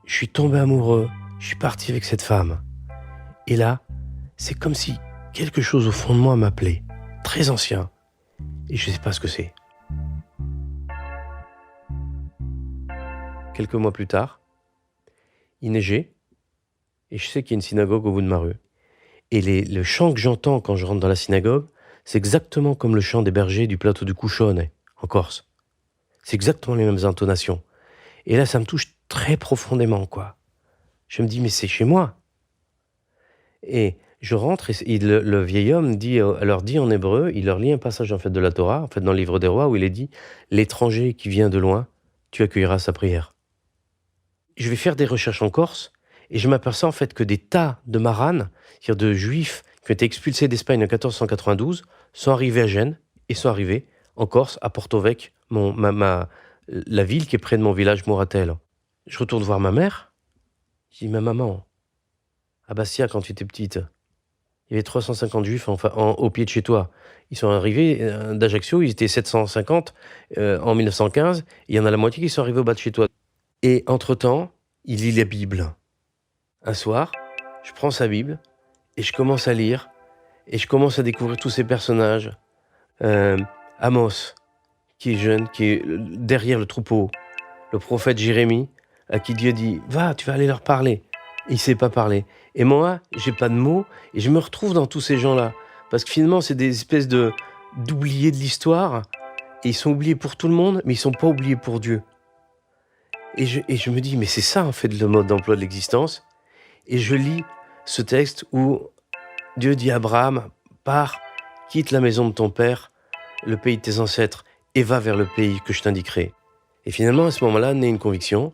Je suis tombé amoureux. Je suis parti avec cette femme. Et là, c'est comme si quelque chose au fond de moi m'appelait. Très ancien. Et je ne sais pas ce que c'est. Quelques mois plus tard, il neigeait. Et je sais qu'il y a une synagogue au bout de ma rue. Et le chant que j'entends quand je rentre dans la synagogue, c'est exactement comme le chant des bergers du plateau du Couchonne, en Corse. C'est exactement les mêmes intonations. Et là, ça me touche très profondément, quoi. Je me dis, mais c'est chez moi. Et je rentre, et le vieil homme leur dit en hébreu, il leur lit un passage en fait de la Torah, en fait dans le livre des rois, où il est dit, l'étranger qui vient de loin, tu accueilleras sa prière. Je vais faire des recherches en Corse, et je m'aperçois en fait que des tas de maranes, c'est-à-dire de juifs qui ont été expulsés d'Espagne en 1492, sont arrivés à Gênes et sont arrivés en Corse, à Porto-Vecchio, la ville qui est près de mon village Mouratel. Je retourne voir ma mère. Je dis, ma maman, à Bastia, quand tu étais petite, il y avait 350 juifs au pied de chez toi. Ils sont arrivés d'Ajaccio, ils étaient 750 en 1915. Il y en a la moitié qui sont arrivés au bas de chez toi. Et entre-temps, il lit la Bible. Un soir, je prends sa Bible et je commence à lire et je commence à découvrir tous ces personnages. Amos, qui est jeune, qui est derrière le troupeau. Le prophète Jérémie, à qui Dieu dit « Va, tu vas aller leur parler ». Il ne sait pas parler. Et moi, j'ai pas de mots et je me retrouve dans tous ces gens-là. Parce que finalement, c'est des espèces d'oubliés de l'histoire. Et ils sont oubliés pour tout le monde, mais ils ne sont pas oubliés pour Dieu. Et je me dis, mais c'est ça en fait le mode d'emploi de l'existence. Et je lis ce texte où Dieu dit à Abraham, pars, quitte la maison de ton père, le pays de tes ancêtres, et va vers le pays que je t'indiquerai. Et finalement, à ce moment-là, naît une conviction,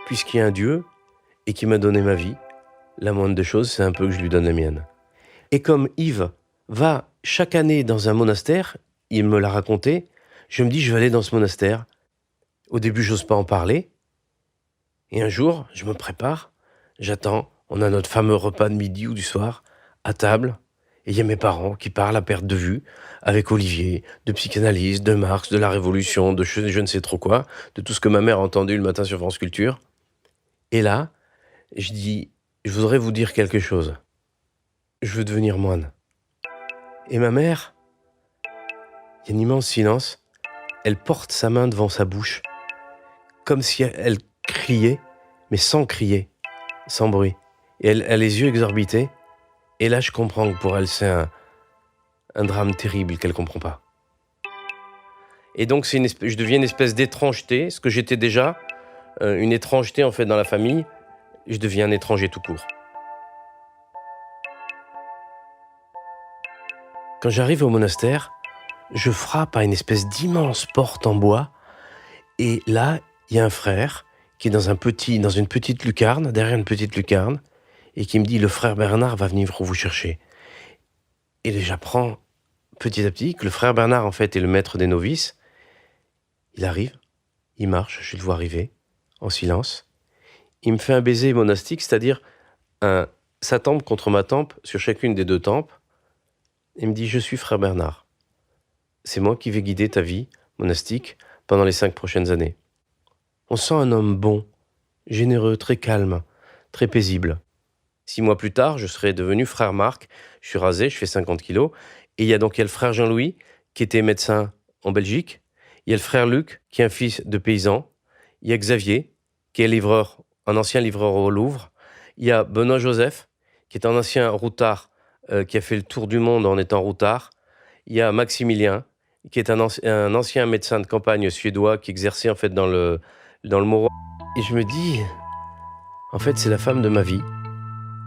puisqu'il y a un Dieu, et qui m'a donné ma vie, la moindre des choses, c'est un peu que je lui donne la mienne. Et comme Yves va chaque année dans un monastère, il me l'a raconté, je me dis, je vais aller dans ce monastère. Au début, j'ose pas en parler. Et un jour, je me prépare, j'attends, on a notre fameux repas de midi ou du soir, à table, et il y a mes parents qui parlent à perte de vue, avec Olivier, de psychanalyse, de Marx, de la Révolution, de je ne sais trop quoi, de tout ce que ma mère a entendu le matin sur France Culture. Et là, je dis, je voudrais vous dire quelque chose. Je veux devenir moine. Et ma mère, il y a un immense silence, elle porte sa main devant sa bouche, comme si elle criait, mais sans crier, sans bruit. Et elle a les yeux exorbités. Et là, je comprends que pour elle, c'est un drame terrible qu'elle ne comprend pas. Et donc, je deviens une espèce d'étrangeté, ce que j'étais déjà, une étrangeté en fait dans la famille. Je deviens un étranger tout court. Quand j'arrive au monastère, je frappe à une espèce d'immense porte en bois. Et là, il y a un frère qui est dans une petite lucarne, derrière une petite lucarne, et qui me dit, le frère Bernard va venir vous chercher. Et j'apprends petit à petit que le frère Bernard, en fait, est le maître des novices. Il arrive, il marche, je le vois arriver, en silence. Il me fait un baiser monastique, c'est-à-dire sa tempe contre ma tempe, sur chacune des deux tempes. Il me dit, je suis frère Bernard. C'est moi qui vais guider ta vie monastique pendant les 5 prochaines années. On sent un homme bon, généreux, très calme, très paisible. 6 mois plus tard, je serai devenu frère Marc. Je suis rasé, je fais 50 kilos. Et il y a le frère Jean-Louis, qui était médecin en Belgique. Il y a le frère Luc, qui est un fils de paysan. Il y a Xavier, qui est livreur, un ancien livreur au Louvre. Il y a Benoît Joseph, qui est un ancien routard, qui a fait le tour du monde en étant routard. Il y a Maximilien, qui est un ancien médecin de campagne suédois, qui exerçait en fait dans le Moro. Et je me dis, en fait, c'est la femme de ma vie.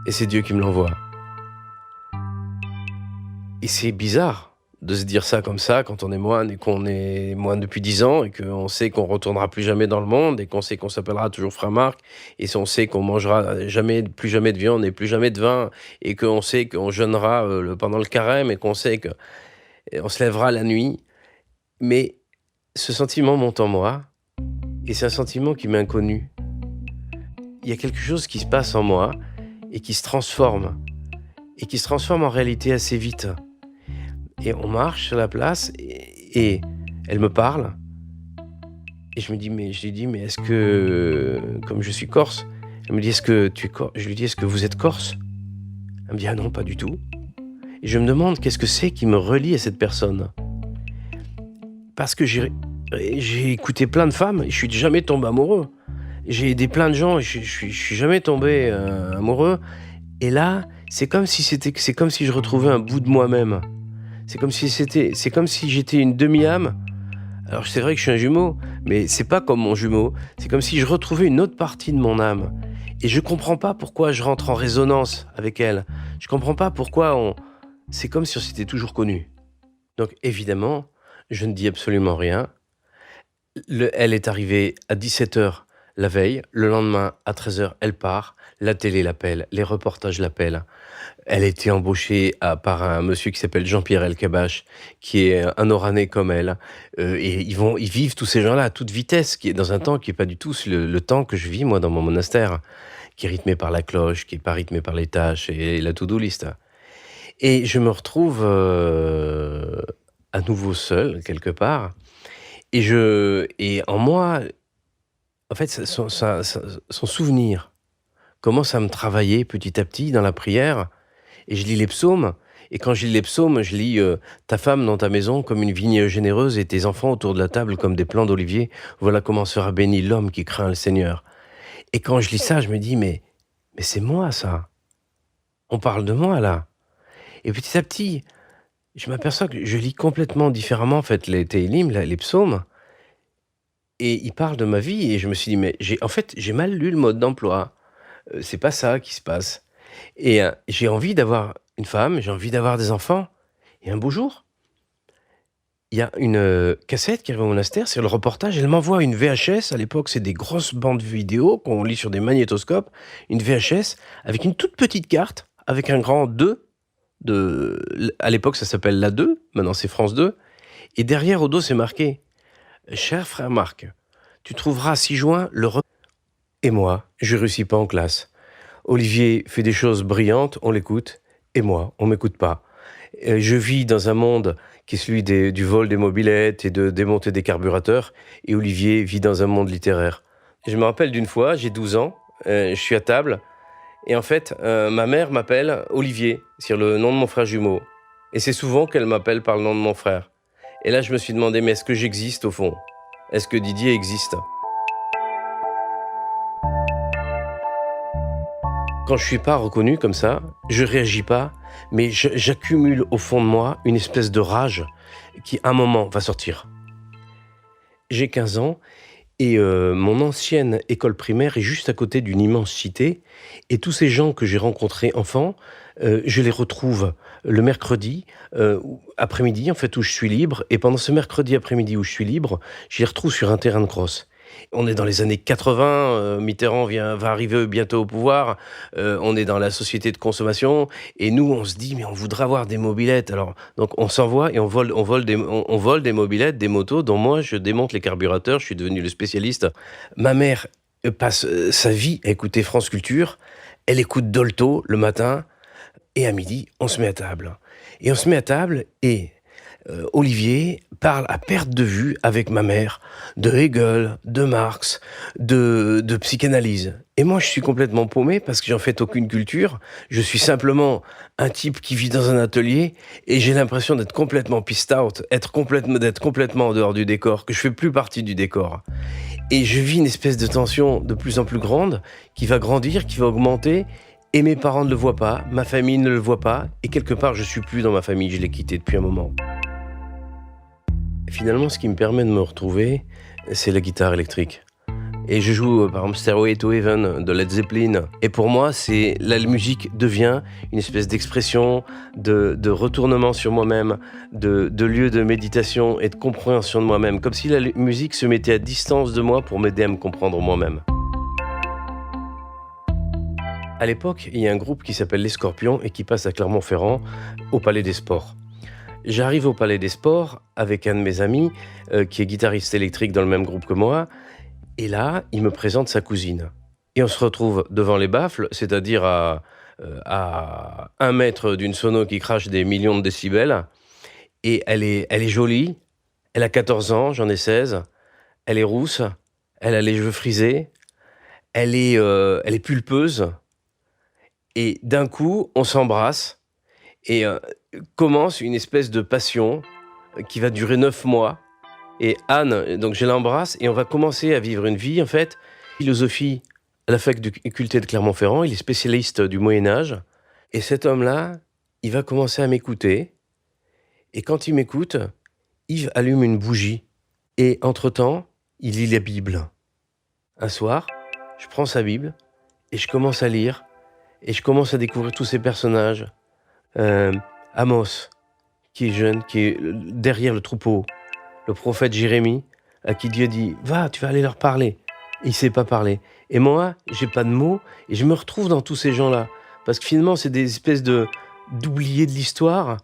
Et c'est Dieu qui me l'envoie. Et c'est bizarre de se dire ça comme ça quand on est moine et qu'on est moine depuis 10 ans et qu'on sait qu'on retournera plus jamais dans le monde et qu'on sait qu'on s'appellera toujours Frère Marc et on sait qu'on mangera plus jamais de viande et plus jamais de vin et qu'on sait qu'on jeûnera pendant le carême et qu'on sait qu'on se lèvera la nuit. Mais ce sentiment monte en moi et c'est un sentiment qui m'est inconnu. Il y a quelque chose qui se passe en moi et qui se transforme en réalité assez vite. Et on marche sur la place et elle me parle. Et je lui dis, mais est-ce que, comme je suis corse, elle me dit, est-ce que tu es corse? Je lui dis, est-ce que vous êtes corse? Elle me dit, ah non, pas du tout. Et je me demande qu'est-ce que c'est qui me relie à cette personne. Parce que j'ai écouté plein de femmes et je suis jamais tombé amoureux. J'ai aidé plein de gens et je suis jamais tombé amoureux. Et là, c'est comme si je retrouvais un bout de moi-même. C'est comme si j'étais une demi-âme. Alors c'est vrai que je suis un jumeau, mais c'est pas comme mon jumeau. C'est comme si je retrouvais une autre partie de mon âme. Et je comprends pas pourquoi je rentre en résonance avec elle. Je comprends pas pourquoi c'est comme si on s'était toujours connus. Donc évidemment, je ne dis absolument rien. Elle est arrivée à 17h la veille. Le lendemain, à 13h, elle part. La télé l'appelle, les reportages l'appellent. Elle a été embauchée par un monsieur qui s'appelle Jean-Pierre Elkabbach, qui est un Oranais comme elle. Et ils vivent tous ces gens-là à toute vitesse, qui est dans un temps qui n'est pas du tout le temps que je vis, moi, dans mon monastère, qui est rythmé par la cloche, qui n'est pas rythmé par les tâches et la to-do list. Et je me retrouve à nouveau seul, quelque part. Et en moi, en fait, son souvenir commence à me travailler petit à petit dans la prière. Et je lis les psaumes. Et quand je lis les psaumes, je lis ta femme dans ta maison comme une vigne généreuse et tes enfants autour de la table comme des plants d'olivier. Voilà comment sera béni l'homme qui craint le Seigneur. Et quand je lis ça, je me dis, mais c'est moi, ça. On parle de moi, là. Et petit à petit, je m'aperçois que je lis complètement différemment, en fait, les Télim, les psaumes. Et ils parlent de ma vie. Et je me suis dit, mais j'ai mal lu le mode d'emploi. C'est pas ça qui se passe. Et j'ai envie d'avoir une femme, j'ai envie d'avoir des enfants. Et un beau jour, il y a une cassette qui arrive au monastère, c'est le reportage. Elle m'envoie une VHS. À l'époque, c'est des grosses bandes vidéo qu'on lit sur des magnétoscopes. Une VHS avec une toute petite carte, avec un grand 2. À l'époque, ça s'appelle la 2. Maintenant, c'est France 2. Et derrière, au dos, c'est marqué « Cher frère Marc, tu trouveras 6 juin le repas. » Et moi, je réussis pas en classe. Olivier fait des choses brillantes, on l'écoute, et moi, on m'écoute pas. Je vis dans un monde qui est celui du vol des mobylettes et de démonter des carburateurs, et Olivier vit dans un monde littéraire. Je me rappelle d'une fois, j'ai 12 ans, je suis à table, et en fait, ma mère m'appelle Olivier, sur le nom de mon frère jumeau. Et c'est souvent qu'elle m'appelle par le nom de mon frère. Et là, je me suis demandé, mais est-ce que j'existe au fond? Est-ce que Didier existe? Quand je suis pas reconnu comme ça, je réagis pas, mais j'accumule au fond de moi une espèce de rage qui, à un moment, va sortir. J'ai 15 ans et mon ancienne école primaire est juste à côté d'une immense cité. Et tous ces gens que j'ai rencontrés enfants, je les retrouve le mercredi après-midi, en fait, où je suis libre. Et pendant ce mercredi après-midi où je suis libre, je les retrouve sur un terrain de cross. On est dans les années 80, Mitterrand va arriver bientôt au pouvoir, on est dans la société de consommation, et nous, on se dit, mais on voudrait avoir des mobylettes. Alors, donc on s'envoie et on vole des mobylettes, des motos, dont moi, je démonte les carburateurs, je suis devenu le spécialiste. Ma mère passe sa vie à écouter France Culture, elle écoute Dolto le matin, et à midi, on se met à table. Et on se met à table, et Olivier parle à perte de vue avec ma mère de Hegel, de Marx, de psychanalyse. Et moi, je suis complètement paumé parce que j'en fais aucune culture. Je suis simplement un type qui vit dans un atelier et j'ai l'impression d'être complètement pissed out, d'être complètement en dehors du décor, que je fais plus partie du décor. Et je vis une espèce de tension de plus en plus grande qui va grandir, qui va augmenter. Et mes parents ne le voient pas, ma famille ne le voit pas. Et quelque part, je suis plus dans ma famille, je l'ai quitté depuis un moment. Finalement, ce qui me permet de me retrouver, c'est la guitare électrique. Et je joue par exemple Stairway to Heaven de Led Zeppelin. Et pour moi, la musique devient une espèce d'expression, de retournement sur moi-même, de lieu de méditation et de compréhension de moi-même. Comme si la musique se mettait à distance de moi pour m'aider à me comprendre moi-même. À l'époque, il y a un groupe qui s'appelle Les Scorpions et qui passe à Clermont-Ferrand au Palais des Sports. J'arrive au Palais des Sports avec un de mes amis qui est guitariste électrique dans le même groupe que moi. Et là, il me présente sa cousine. Et on se retrouve devant les baffles, c'est-à-dire à 1 mètre d'une sono qui crache des millions de décibels. Et elle est jolie, elle a 14 ans, j'en ai 16. Elle est rousse, elle a les cheveux frisés, elle est pulpeuse. Et d'un coup, on s'embrasse et commence une espèce de passion qui va durer 9 mois. Et Anne, donc je l'embrasse et on va commencer à vivre une vie, en fait, philosophie à la faculté de Clermont-Ferrand. Il est spécialiste du Moyen-Âge. Et cet homme-là, il va commencer à m'écouter. Et quand il m'écoute, Yves allume une bougie. Et entre-temps, il lit la Bible. Un soir, je prends sa Bible et je commence à lire. Et je commence à découvrir tous ces personnages. Amos, qui est jeune, qui est derrière le troupeau. Le prophète Jérémie, à qui Dieu dit « Va, tu vas aller leur parler ». Il ne sait pas parler. Et moi, j'ai pas de mots, et je me retrouve dans tous ces gens-là. Parce que finalement, c'est des espèces d'oubliés de l'histoire,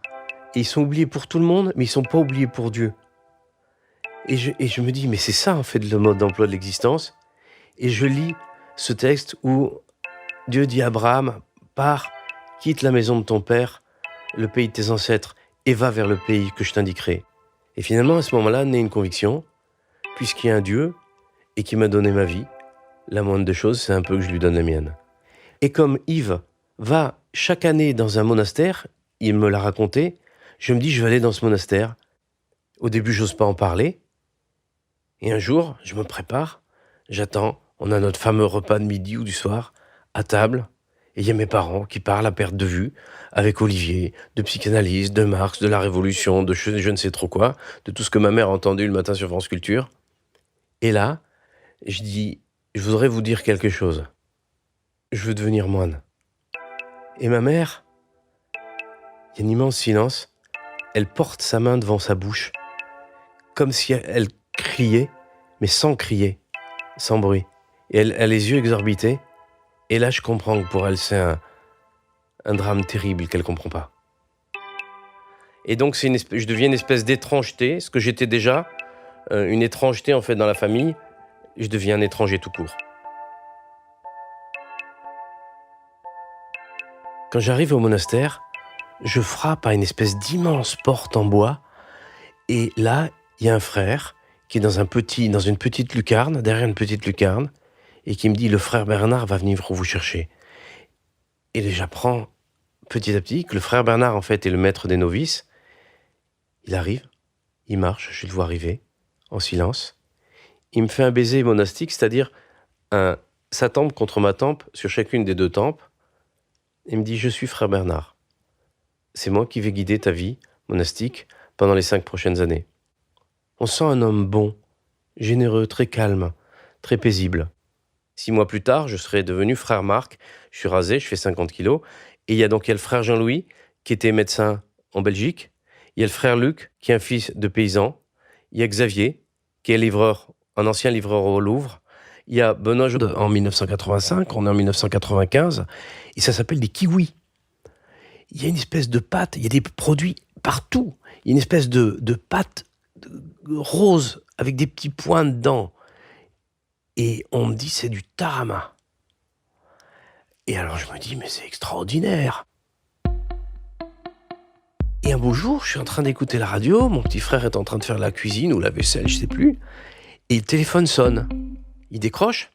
et ils sont oubliés pour tout le monde, mais ils ne sont pas oubliés pour Dieu. Et je me dis, mais c'est ça en fait le mode d'emploi de l'existence. Et je lis ce texte où Dieu dit à Abraham « Pars, quitte la maison de ton père, le pays de tes ancêtres, et va vers le pays que je t'indiquerai. » Et finalement, à ce moment-là, naît une conviction, puisqu'il y a un Dieu et qui m'a donné ma vie, la moindre des choses, c'est un peu que je lui donne la mienne. Et comme Yves va chaque année dans un monastère, il me l'a raconté, je me dis, je vais aller dans ce monastère. Au début, j'ose pas en parler. Et un jour, je me prépare, j'attends, on a notre fameux repas de midi ou du soir, à table, et il y a mes parents qui parlent à perte de vue, avec Olivier, de psychanalyse, de Marx, de la Révolution, de je ne sais trop quoi, de tout ce que ma mère a entendu le matin sur France Culture. Et là, je dis, je voudrais vous dire quelque chose. Je veux devenir moine. Et ma mère, il y a un immense silence, elle porte sa main devant sa bouche, comme si elle criait, mais sans crier, sans bruit. Et elle a les yeux exorbités. Et là, je comprends que pour elle, c'est un drame terrible qu'elle ne comprend pas. Et donc, je deviens une espèce d'étrangeté, ce que j'étais déjà, une étrangeté en fait dans la famille. Je deviens un étranger tout court. Quand j'arrive au monastère, je frappe à une espèce d'immense porte en bois. Et là, il y a un frère qui est dans une petite lucarne, derrière une petite lucarne, et qui me dit « Le frère Bernard va venir vous chercher ». Et j'apprends petit à petit que le frère Bernard, en fait, est le maître des novices. Il arrive, il marche, je le vois arriver, en silence. Il me fait un baiser monastique, c'est-à-dire sa tempe contre ma tempe, sur chacune des 2 tempes. Il me dit « Je suis frère Bernard. C'est moi qui vais guider ta vie monastique pendant les 5 prochaines années. » On sent un homme bon, généreux, très calme, très paisible. 6 mois plus tard, je serai devenu frère Marc. Je suis rasé, je fais 50 kilos. Et il y a le frère Jean-Louis, qui était médecin en Belgique. Il y a le frère Luc, qui est un fils de paysan. Il y a Xavier, qui est un ancien livreur au Louvre. Il y a Benoît en 1985, on est en 1995. Et ça s'appelle des kiwis. Il y a une espèce de pâte, il y a des produits partout. Il y a une espèce de pâte rose, avec des petits points dedans. Et on me dit, c'est du tarama. Et alors je me dis, mais c'est extraordinaire. Et un beau jour, je suis en train d'écouter la radio, mon petit frère est en train de faire la cuisine ou la vaisselle, je sais plus. Et le téléphone sonne. Il décroche.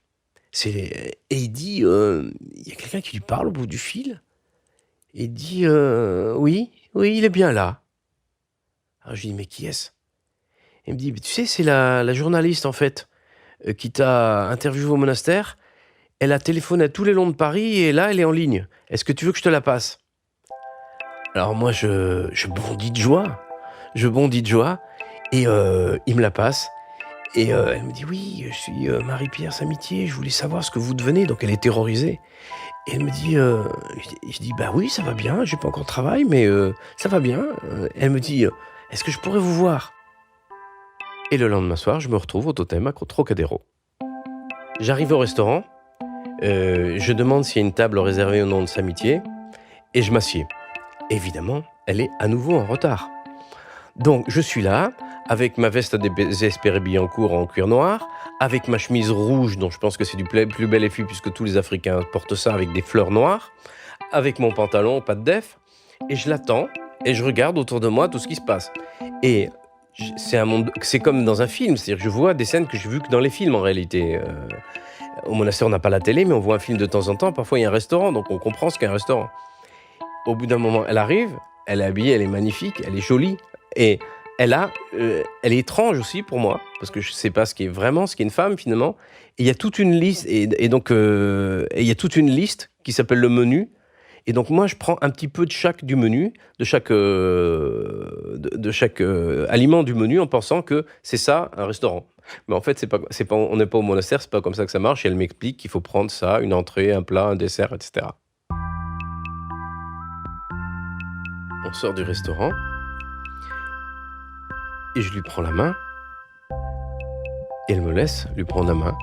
Et il dit, il y a quelqu'un qui lui parle au bout du fil. Et il dit, oui, il est bien là. Alors je lui dis, mais qui est-ce? Il me dit, tu sais, c'est la journaliste en fait, qui t'a interviewé au monastère. Elle a téléphoné à tous les longs de Paris et là, elle est en ligne. Est-ce que tu veux que je te la passe? Alors moi, je bondis de joie. Et il me la passe. Et elle me dit: «Oui, je suis, Marie-Pierre Samitier, je voulais savoir ce que vous devenez». Donc elle est terrorisée et elle me dit, je dis: «Bah oui, ça va bien, j'ai pas encore de travail, mais ça va bien». Elle me dit: «Est-ce que je pourrais vous voir?» Et le lendemain soir, je me retrouve au Totem à Trocadéro. J'arrive au restaurant, je demande s'il y a une table réservée au nom de Samitier et je m'assieds. Évidemment, elle est à nouveau en retard. Donc je suis là, avec ma veste à désespéré Billancourt en cuir noir, avec ma chemise rouge, dont je pense que c'est du plus bel effet puisque tous les Africains portent ça avec des fleurs noires, avec mon pantalon pas de def, et je l'attends, et je regarde autour de moi tout ce qui se passe. Et c'est un monde, c'est comme dans un film, c'est-à-dire que je vois des scènes que j'ai vues que dans les films en réalité. Au monastère, on n'a pas la télé, mais on voit un film de temps en temps, parfois il y a un restaurant, donc on comprend ce qu'est un restaurant. Au bout d'un moment, elle arrive, elle est habillée, elle est magnifique, elle est jolie, et elle est étrange aussi pour moi, parce que je sais pas ce qu'est une femme finalement. Et il y a toute une liste, et donc il y a toute une liste qui s'appelle le menu. Et donc moi, je prends un petit peu de chaque du menu, de chaque aliment du menu, en pensant que c'est ça un restaurant. Mais en fait, c'est pas, on n'est pas au monastère, c'est pas comme ça que ça marche. Et elle m'explique qu'il faut prendre ça, une entrée, un plat, un dessert, etc. On sort du restaurant et je lui prends la main et elle me laisse lui prendre la main.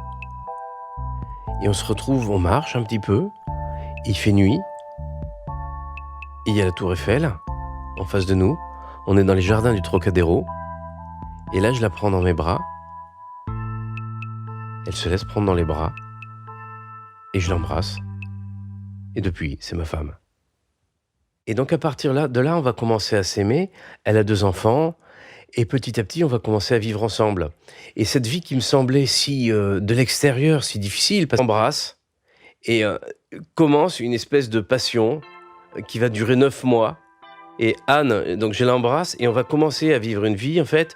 Et on se retrouve, on marche un petit peu, il fait nuit, et il y a la tour Eiffel en face de nous, on est dans les jardins du Trocadéro, et là je la prends dans mes bras, elle se laisse prendre dans les bras, et je l'embrasse, et depuis, c'est ma femme. Et donc à partir de là, on va commencer à s'aimer, elle a 2 enfants, et petit à petit, on va commencer à vivre ensemble. Et cette vie qui me semblait si, de l'extérieur, si difficile, parce qu'on s'embrasse, et commence une espèce de passion qui va durer 9 mois. Et Anne, donc je l'embrasse, et on va commencer à vivre une vie, en fait,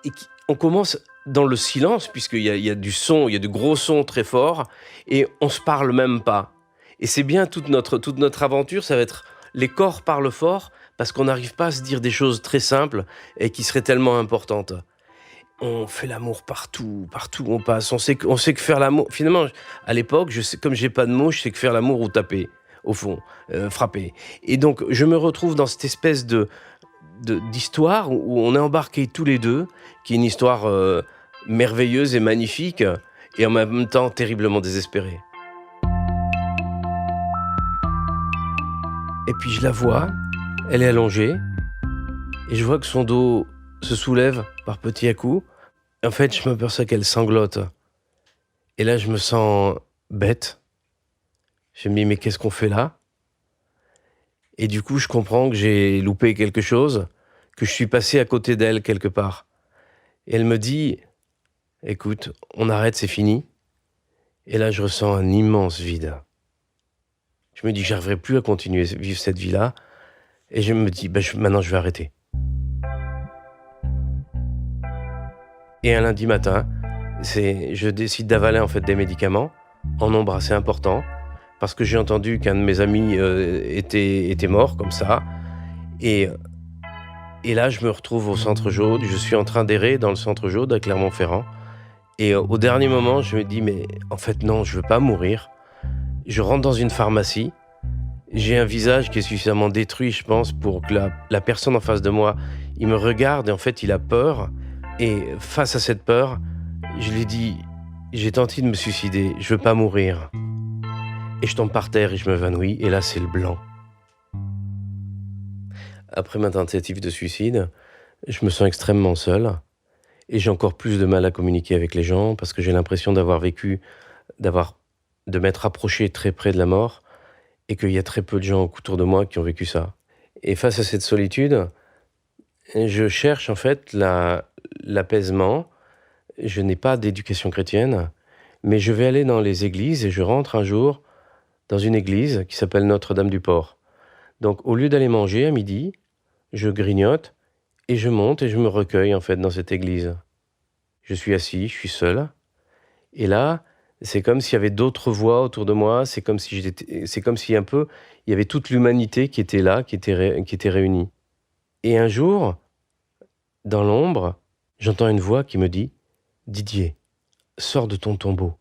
et on commence dans le silence, puisqu'il y a du son, il y a du gros son très fort, et on se parle même pas. Et c'est bien toute notre aventure, ça va être les corps parlent fort, parce qu'on n'arrive pas à se dire des choses très simples et qui seraient tellement importantes. On fait l'amour partout où on passe. On sait que faire l'amour. Finalement, à l'époque, comme j'ai pas de mots, je sais que faire l'amour ou taper, au fond, frapper. Et donc, je me retrouve dans cette espèce d'histoire où on est embarqués tous les deux, qui est une histoire merveilleuse et magnifique, et en même temps terriblement désespérée. Et puis je la vois, elle est allongée, et je vois que son dos se soulève par petits à-coups. En fait, je m'aperçois qu'elle sanglote. Et là, je me sens bête. Je me dis, mais qu'est-ce qu'on fait là? Et du coup, je comprends que j'ai loupé quelque chose, que je suis passé à côté d'elle quelque part. Et elle me dit, écoute, on arrête, c'est fini. Et là, je ressens un immense vide. Je me dis que j'arriverai plus à continuer à vivre cette vie-là. Et je me dis, maintenant je vais arrêter. Et un lundi matin, je décide d'avaler en fait des médicaments en nombre assez important, parce que j'ai entendu qu'un de mes amis était mort comme ça. Et là, je me retrouve au Centre Jaude. Je suis en train d'errer dans le Centre Jaude à Clermont-Ferrand. Et au dernier moment, je me dis, mais en fait non, je veux pas mourir. Je rentre dans une pharmacie. J'ai un visage qui est suffisamment détruit, je pense, pour que la personne en face de moi, il me regarde et en fait, il a peur. Et face à cette peur, je lui dis, j'ai tenté de me suicider, je veux pas mourir. Et je tombe par terre et je m'évanouis, et là, c'est le blanc. Après ma tentative de suicide, je me sens extrêmement seul, et j'ai encore plus de mal à communiquer avec les gens, parce que j'ai l'impression de m'être approché très près de la mort, et qu'il y a très peu de gens autour de moi qui ont vécu ça. Et face à cette solitude, je cherche en fait l'apaisement. Je n'ai pas d'éducation chrétienne, mais je vais aller dans les églises, et je rentre un jour dans une église qui s'appelle Notre-Dame-du-Port. Donc au lieu d'aller manger à midi, je grignote, et je monte et je me recueille en fait dans cette église. Je suis assis, je suis seul, et là, c'est comme s'il y avait d'autres voix autour de moi, c'est comme si un peu, il y avait toute l'humanité qui était là, qui était réunie. Et un jour, dans l'ombre, j'entends une voix qui me dit « Didier, sors de ton tombeau.